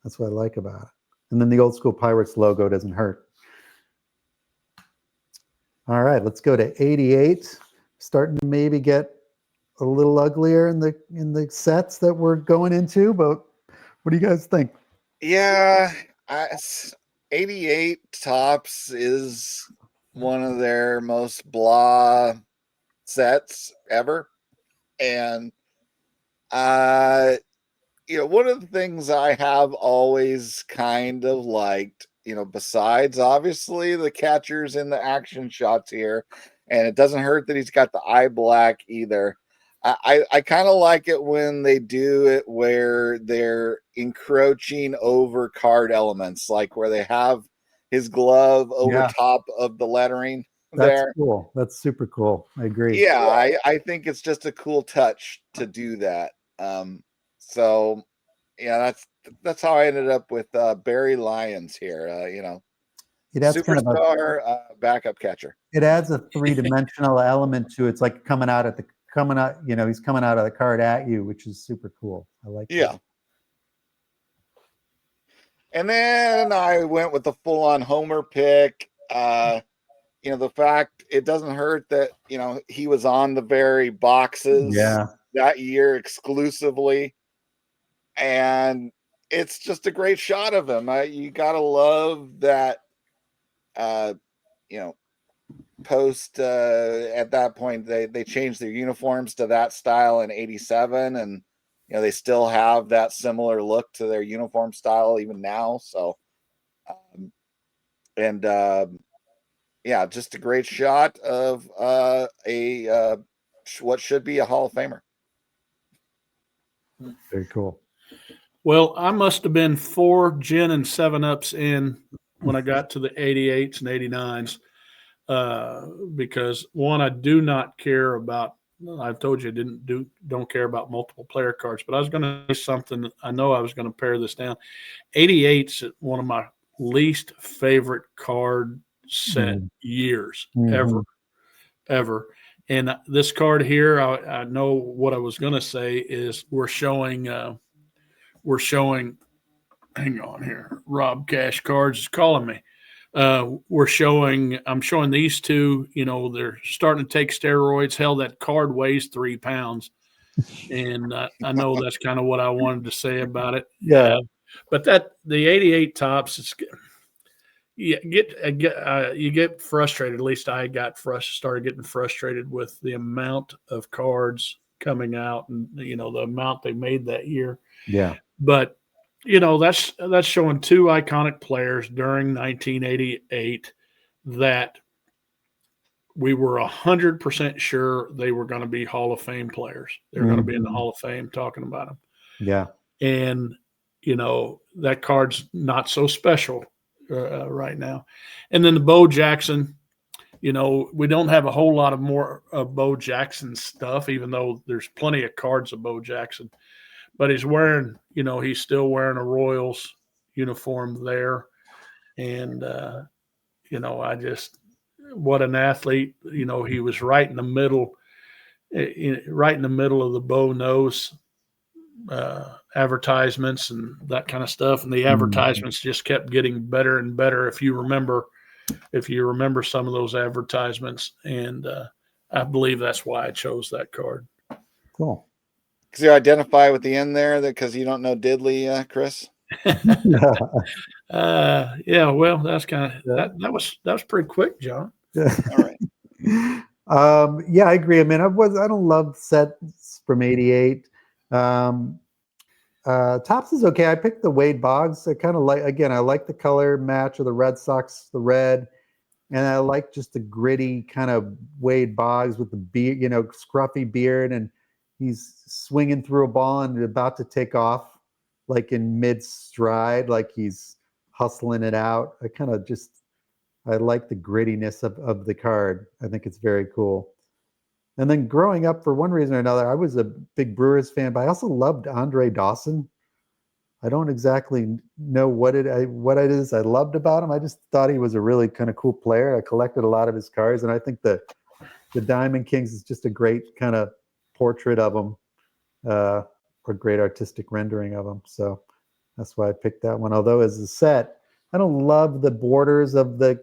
That's what I like about it. And then the old school Pirates logo doesn't hurt. All right, let's go to 88. Starting to maybe get a little uglier in the sets that we're going into, but what do you guys think? Yeah, 88 Topps is one of their most blah sets ever. And you know, one of the things I have always kind of liked, you know, besides obviously the catchers in the action shots here, and it doesn't hurt that he's got the eye black either. I kind of like it when they do it where they're encroaching over card elements, like where they have his glove over top of the lettering. That's cool. That's super cool. I agree. Yeah, I think it's just a cool touch to do that. So yeah, that's how I ended up with Barry Lyons here. You know, superstar backup catcher. It adds a three-dimensional element to it. It's like coming out, you know, he's coming out of the card at you, which is super cool. I like that. And then I went with the full-on Homer pick. You know, the fact it doesn't hurt that, you know, he was on the very boxes that year exclusively. And it's just a great shot of him. You got to love that, you know, post at that point, they changed their uniforms to that style in 87. And, you know, they still have that similar look to their uniform style even now. So, yeah, just a great shot of what should be a Hall of Famer. Very cool. Well, I must have been 4 gin and 7-Ups in when I got to the 88s and 89s because, one, I do not care about – I've told you I don't care about multiple player cards, but I was going to say something. I know I was going to pare this down. 88's one of my least favorite card set years ever. And this card here, I know what I was going to say is we're showing hang on here, Rob Cash Cards is calling me. I'm showing these two, you know, they're starting to take steroids. Hell, that card weighs 3 pounds. And I know that's kind of what I wanted to say about it. Yeah. But the 88 Topps, it's you get frustrated. At least I started getting frustrated with the amount of cards coming out and, you know, the amount they made that year. Yeah. But, you know, that's showing 2 iconic players during 1988 that we were 100% sure they were going to be Hall of Fame players. They were going to be in the Hall of Fame talking about them. Yeah. And, you know, that card's not so special right now. And then the Bo Jackson, you know, we don't have a whole lot of more of Bo Jackson stuff, even though there's plenty of cards of Bo Jackson. But he's still wearing a Royals uniform there. And, you know, what an athlete. You know, he was right in the middle of the Bo Knows advertisements and that kind of stuff. And the advertisements just kept getting better and better. If you remember some of those advertisements. And I believe that's why I chose that card. Cool. Because you identify with the end there because you don't know Diddley, Chris? Yeah, well, that's kind of that was pretty quick, John. All right. Yeah, I agree. I mean, I don't love sets from 88. Topps is okay. I picked the Wade Boggs. I kind of like, again, I like the color match of the Red Sox, the red. And I like just the gritty kind of Wade Boggs with the beard, scruffy beard, and he's swinging through a ball and about to take off, like in mid stride, like he's hustling it out. I like the grittiness of the card. I think it's very cool. And then growing up, for one reason or another, I was a big Brewers fan, but I also loved Andre Dawson. I don't exactly know what it is I loved about him. I just thought he was a really kind of cool player. I collected a lot of his cards, and I think the Diamond Kings is just a great kind of portrait of him, or great artistic rendering of him. So that's why I picked that one. Although as a set, I don't love the borders of the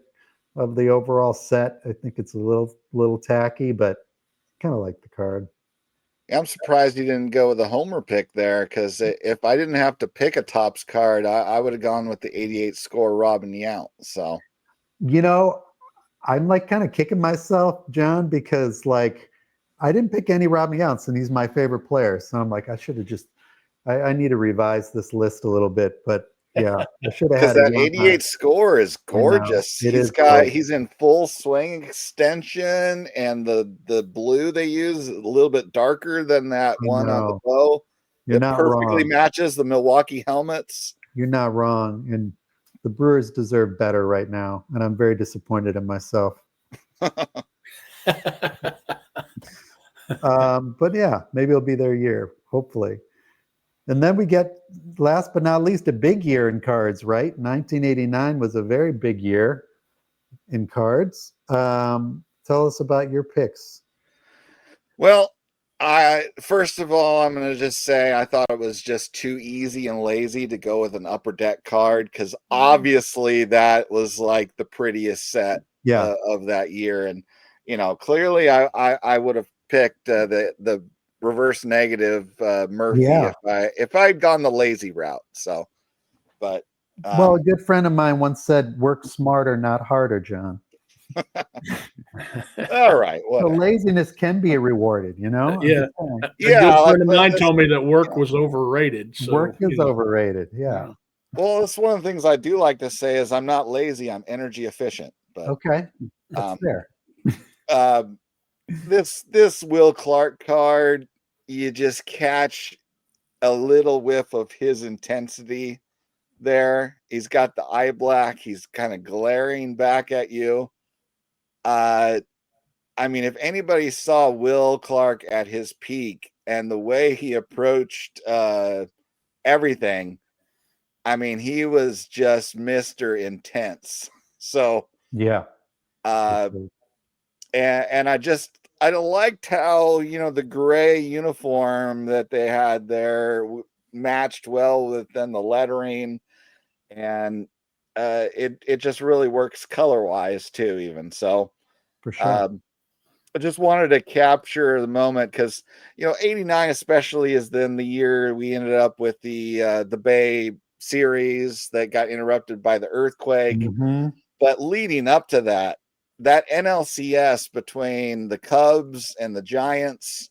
overall set. I think it's a little tacky, but kind of like the card. I'm surprised you didn't go with a homer pick there, because if I didn't have to pick a Topps card, I would have gone with the 88 score Robin Yount. So, I'm like kind of kicking myself, John, because like I didn't pick any Robin Yount, and he's my favorite player. So I'm like, I should have I need to revise this list a little bit, but yeah, I should have had because that 88 score is gorgeous. He's in full swing extension, and the blue they use is a little bit darker than that one on the bow. It perfectly matches the Milwaukee helmets. You're not wrong, and the Brewers deserve better right now, and I'm very disappointed in myself. But yeah, maybe it'll be their year, hopefully. And then we get, last but not least, a big year in cards, right? 1989 was a very big year in cards. Tell us about your picks. Well, first of all, I'm going to just say I thought it was just too easy and lazy to go with an upper deck card, because obviously that was like the prettiest set of that year. And, clearly I would have picked the reverse negative Murphy if I'd gone the lazy route. So, but well, a good friend of mine once said, "Work smarter, not harder," John. All right, so laziness can be rewarded, Yeah, a good friend of mine told me that work was overrated. So work is overrated. Yeah. Well, that's one of the things I do like to say is I'm not lazy. I'm energy efficient. But okay, that's fair. This Will Clark card, you just catch a little whiff of his intensity there. He's got the eye black. He's kind of glaring back at you. I mean, if anybody saw Will Clark at his peak and the way he approached everything, I mean, he was just Mr. Intense. So yeah. And I liked how, the gray uniform that they had there matched well with then the lettering, and it just really works color wise too, even. So for sure. I just wanted to capture the moment, because 89 especially is then the year we ended up with the Bay series that got interrupted by the earthquake. But leading up to that NLCS between the Cubs and the Giants,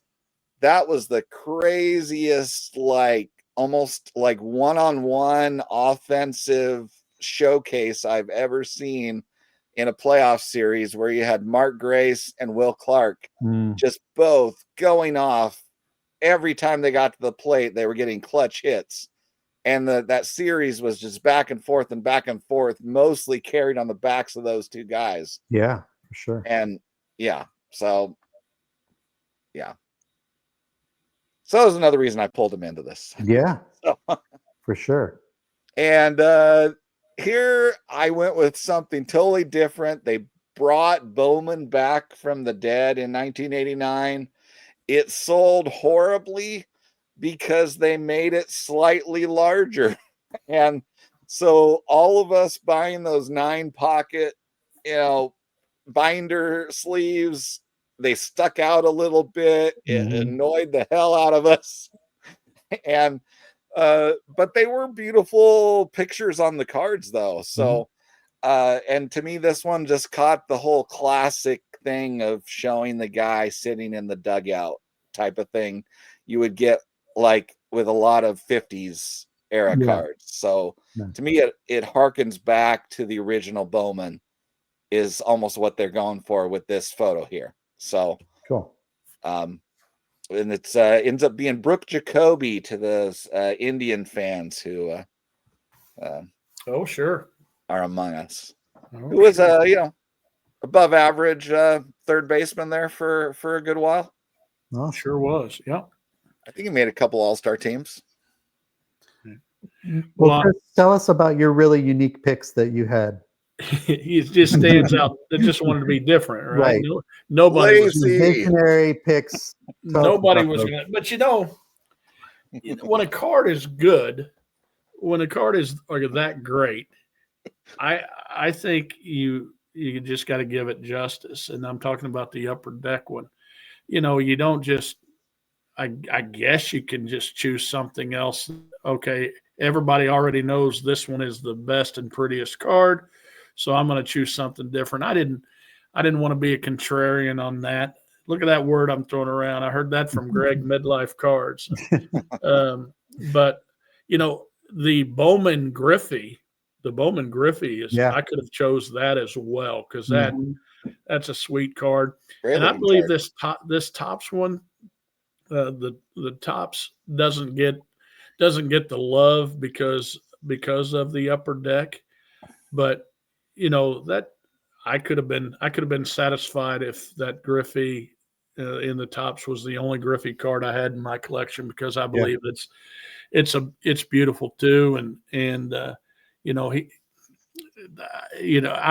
that was the craziest, like almost like one-on-one offensive showcase I've ever seen in a playoff series, where you had Mark Grace and Will Clark just both going off. Every time they got to the plate, they were getting clutch hits. And that series was just back and forth, mostly carried on the backs of those two guys. Yeah, for sure. And so that was another reason I pulled him into this. Yeah, for sure. And here I went with something totally different. They brought Bowman back from the dead in 1989. It sold horribly because they made it slightly larger. And so all of us buying those 9-pocket, binder sleeves, they stuck out a little bit. It annoyed the hell out of us. And but they were beautiful pictures on the cards though. So and to me, this one just caught the whole classic thing of showing the guy sitting in the dugout type of thing you would get like with a lot of 50s era cards. So to me, it harkens back to the original Bowman. is almost what they're going for with this photo here. So Cool. and it's ends up being Brooke Jacoby to those Indian fans who Oh, sure. are among us. Oh, Who was sure. above average third baseman there for a good while. Awesome. Sure was. Yeah. I think he made a couple all-star teams. Well, Chris, tell us about your really unique picks that you had. He just stands out. They just wanted to be different, right? Right. Nobody was Lazy. Visionary picks. Tell us nobody about was those. gonna, but when a card is good, when a card is like that great, I think you just got to give it justice. And I'm talking about the upper deck one. You don't just I guess you can just choose something else. Okay, everybody already knows this one is the best and prettiest card, so I'm going to choose something different. I didn't want to be a contrarian on that. Look at that word I'm throwing around. I heard that from Greg Midlife Cards. But the Bowman Griffey is. Yeah. I could have chose that as well because Mhm. that's a sweet card. Great And I looking believe card. this Topps one, the Topps doesn't get the love because of the upper deck, but that I could have been satisfied if that Griffey in the Topps was the only Griffey card I had in my collection because I believe it's beautiful too, and I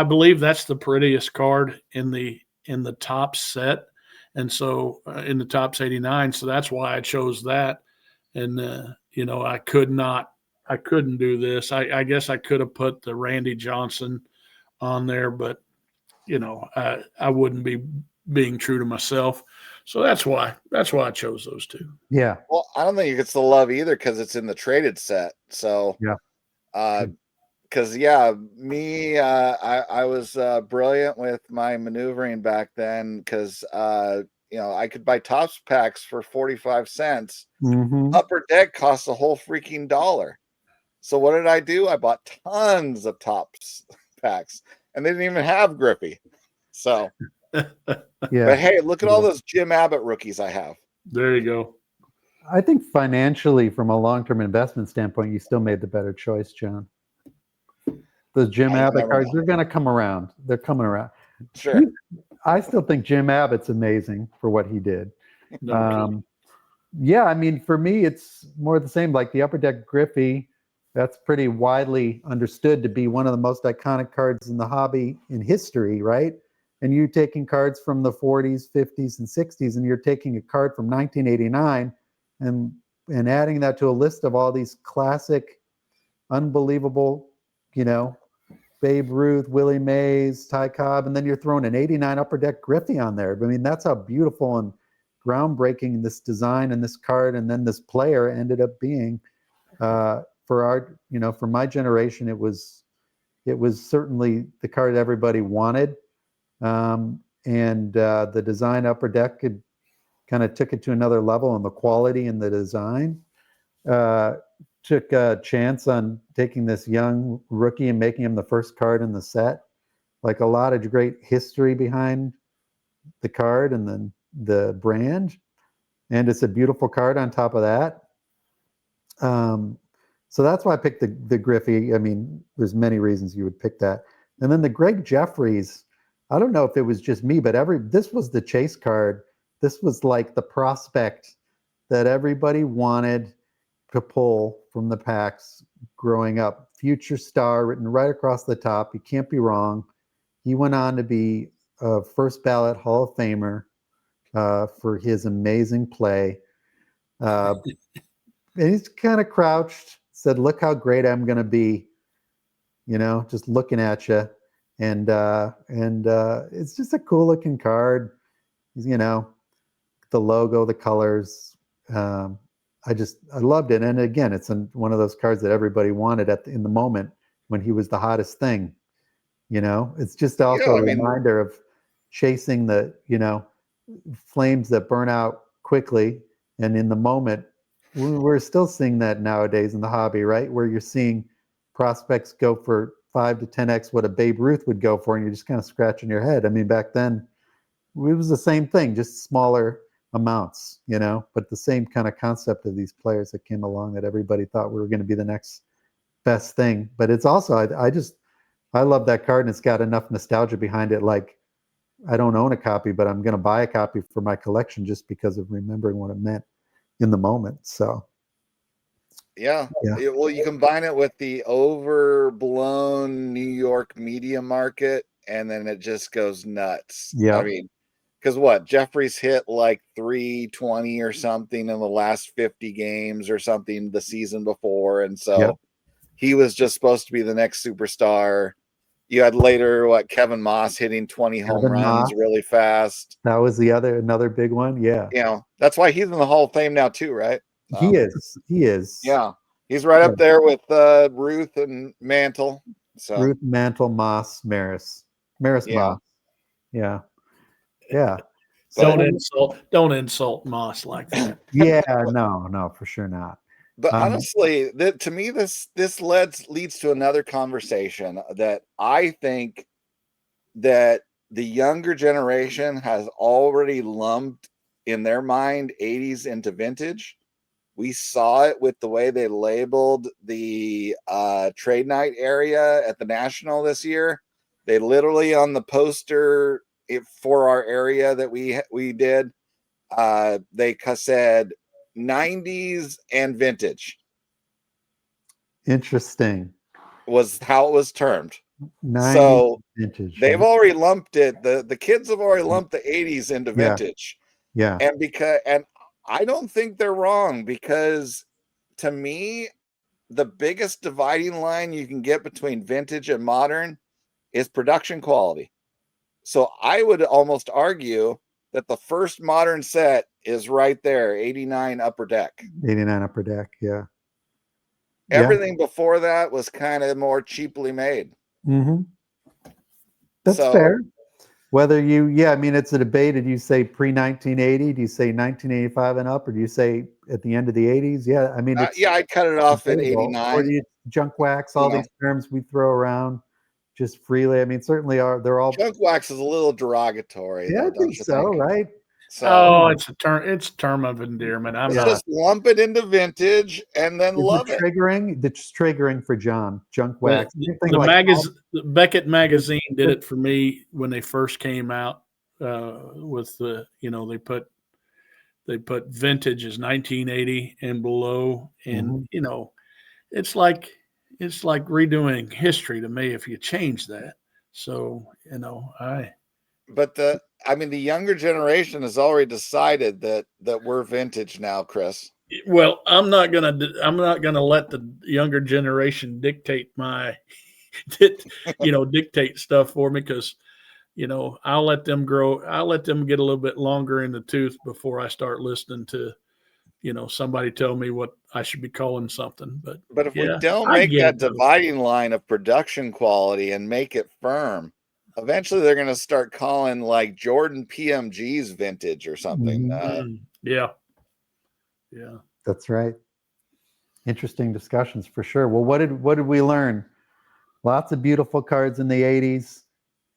believe that's the prettiest card in the Topps set. And so in the Topps 89, so that's why I chose that. And I couldn't do this. I guess I could have put the Randy Johnson on there, but I wouldn't be being true to myself. So that's why I chose those two. Yeah. Well, I don't think it gets the love either because it's in the traded set. So Yeah. because me, I was brilliant with my maneuvering back then because I could buy Topps packs for 45 cents. Mhm. Upper deck costs a whole freaking $1. So what did I do? I bought tons of Topps packs, and they didn't even have Griffey. So, Yeah. but hey, look at all those Jim Abbott rookies I have. There you go. I think financially, from a long-term investment standpoint, you still made the better choice, John. Those Jim I Abbott never cards, know. they're going to come around. They're coming around. Sure. I still think Jim Abbott's amazing for what he did. No kidding. Yeah, I mean, for me, it's more the same. Like the Upper Deck Griffey, that's pretty widely understood to be one of the most iconic cards in the hobby in history, right? And you're taking cards from the 40s, 50s, and 60s, and you're taking a card from 1989 and adding that to a list of all these classic, unbelievable, Babe Ruth, Willie Mays, Ty Cobb, and then you're throwing an 89 Upper Deck Griffey on there. I mean, that's how beautiful and groundbreaking this design and this card and then this player ended up being. For my generation, it was certainly the card everybody wanted. And the design Upper Deck kind of took it to another level in the quality and the design. Took a chance on taking this young rookie and making him the first card in the set. Like a lot of great history behind the card and then the brand. And it's a beautiful card on top of that. So that's why I picked the Griffey. I mean, there's many reasons you would pick that. And then the Greg Jeffries, I don't know if it was just me, but this was the chase card. This was like the prospect that everybody wanted to pull from the packs growing up. Future star written right across the top. You can't be wrong. He went on to be a first ballot Hall of Famer for his amazing play. And he's kind of crouched, said, "Look how great I'm going to be," just looking at you. And it's just a cool looking card. The logo, the colors. I loved it. And again, it's one of those cards that everybody wanted in the moment when he was the hottest thing. It's just also a reminder of chasing the, flames that burn out quickly. And in the moment, we're still seeing that nowadays in the hobby, right? Where you're seeing prospects go for 5 to 10x what a Babe Ruth would go for, and you're just kind of scratching your head. I mean, back then it was the same thing, just smaller amounts, but the same kind of concept of these players that came along that everybody thought were going to be the next best thing. But it's also, I love that card, and it's got enough nostalgia behind it. Like, I don't own a copy, but I'm going to buy a copy for my collection just because of remembering what it meant in the moment. So yeah. Well, you combine it with the overblown New York media market, and then it just goes nuts. Yeah. I mean, because Jeffrey's hit like 320 or something in the last 50 games or something the season before, and so he was just supposed to be the next superstar. You had later Kevin Moss hitting 20 home runs really fast. That was another big one. Yeah. That's why he's in the Hall of Fame now too, right? He is. Yeah. He's right up there with Ruth and Mantle. So Ruth, Mantle, Moss, Maris, Moss. Yeah. Yeah. Don't insult Moss like that. Yeah, no, for sure not. But honestly, to me, this leads to another conversation that I think that the younger generation has already lumped in their mind 80s into vintage. We saw it with the way they labeled the trade night area at the National this year. They literally on the poster for our area that we did, they said 90s and vintage. Interesting. Was how it was termed. 90s so vintage. They've already lumped it. The kids have already lumped the 80s into vintage. Yeah. And I don't think they're wrong, because to me, the biggest dividing line you can get between vintage and modern is production quality. So I would almost argue that the first modern set is right there, 89 Upper Deck. 89 Upper Deck, yeah. Everything before that was kind of more cheaply made. Mm-hmm. That's fair. Whether I mean, it's a debate. Did you say pre-1980? Do you say 1985 and up? Or do you say at the end of the 80s? Yeah, I mean, I cut it off at 89. Or do you junk wax, all these terms we throw around just freely? I mean, certainly they're all... Junk wax is a little derogatory. Yeah, though, I think so, right? So, it's a term of endearment. Just lump it into vintage and then love it. It's triggering for John. Junk wax. The Beckett magazine did it for me when they first came out. With the they put vintage as 1980 and below, and it's like redoing history to me if you change that. So But the younger generation has already decided that we're vintage now, Chris. Well, I'm not gonna let the younger generation dictate dictate stuff for me, because I'll let them grow. I'll let them get a little bit longer in the tooth before I start listening to somebody tell me what I should be calling something. But if we don't make that dividing line of production quality and make it firm, eventually they're going to start calling like Jordan PMG's vintage or something. Yeah. That's right. Interesting discussions for sure. Well, what did we learn? Lots of beautiful cards in the 80s.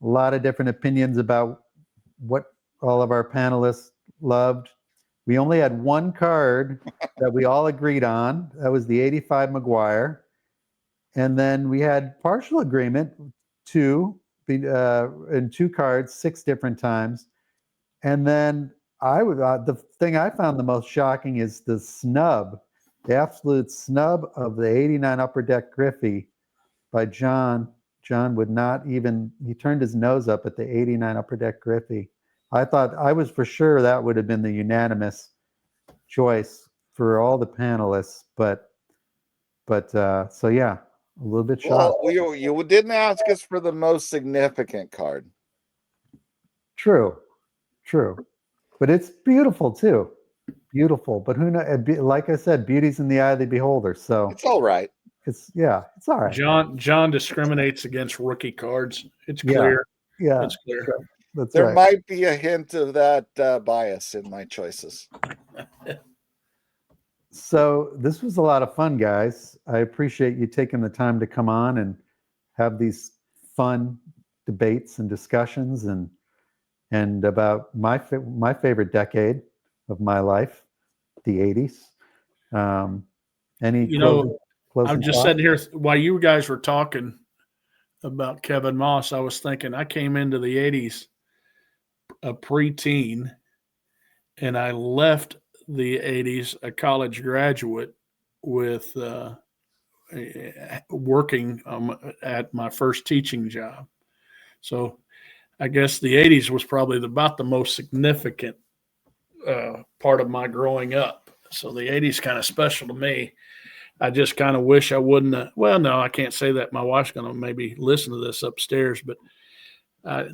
A lot of different opinions about what all of our panelists loved. We only had one card that we all agreed on. That was the 85 McGuire. And then we had partial agreement in two cards 6 different times. And then the thing I found the most shocking is the snub, the absolute snub of the 89 Upper Deck Griffey by John. John would not even, he turned his nose up at the 89 Upper Deck Griffey. I was for sure that would have been the unanimous choice for all the panelists, but so yeah, a little bit shocked. Well, you didn't ask us for the most significant card. True, but it's beautiful too. Beautiful, but who knows? Like I said, beauty's in the eye of the beholder. So it's all right. It's all right. John discriminates against rookie cards. It's clear. Yeah, it's clear. Sure. There might be a hint of that bias in my choices. So this was a lot of fun, guys. I appreciate you taking the time to come on have these fun debates and discussions and about my favorite decade of my life, the 80s. Any closing I'm just thoughts? sitting here while you guys were talking about Kevin Moss. I was thinking I came into the 80s a preteen, and I left the 80s a college graduate with working at my first teaching job. So I guess the 80s was probably about the most significant part of my growing up. So the 80s kind of special to me. I just kind of wish I wouldn't have. Well, no, I can't say that. My wife's going to maybe listen to this upstairs, but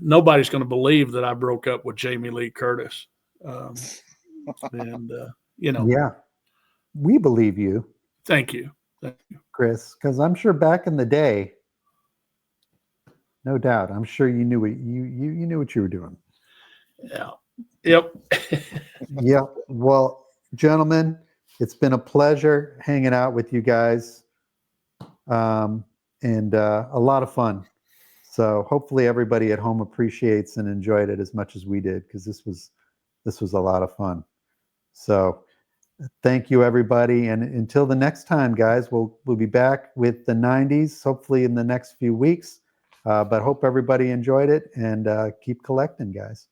nobody's going to believe that I broke up with Jamie Lee Curtis. Yeah, we believe you. Thank you, Chris, because I'm sure back in the day, no doubt, I'm sure you knew what you knew what you were doing. Yeah. Yep. Yeah. Well, gentlemen, it's been a pleasure hanging out with you guys, and a lot of fun. So hopefully everybody at home appreciates and enjoyed it as much as we did, because this was a lot of fun. So thank you, everybody, and until the next time, guys, we'll be back with the 90s hopefully in the next few weeks. But hope everybody enjoyed it, and keep collecting, guys.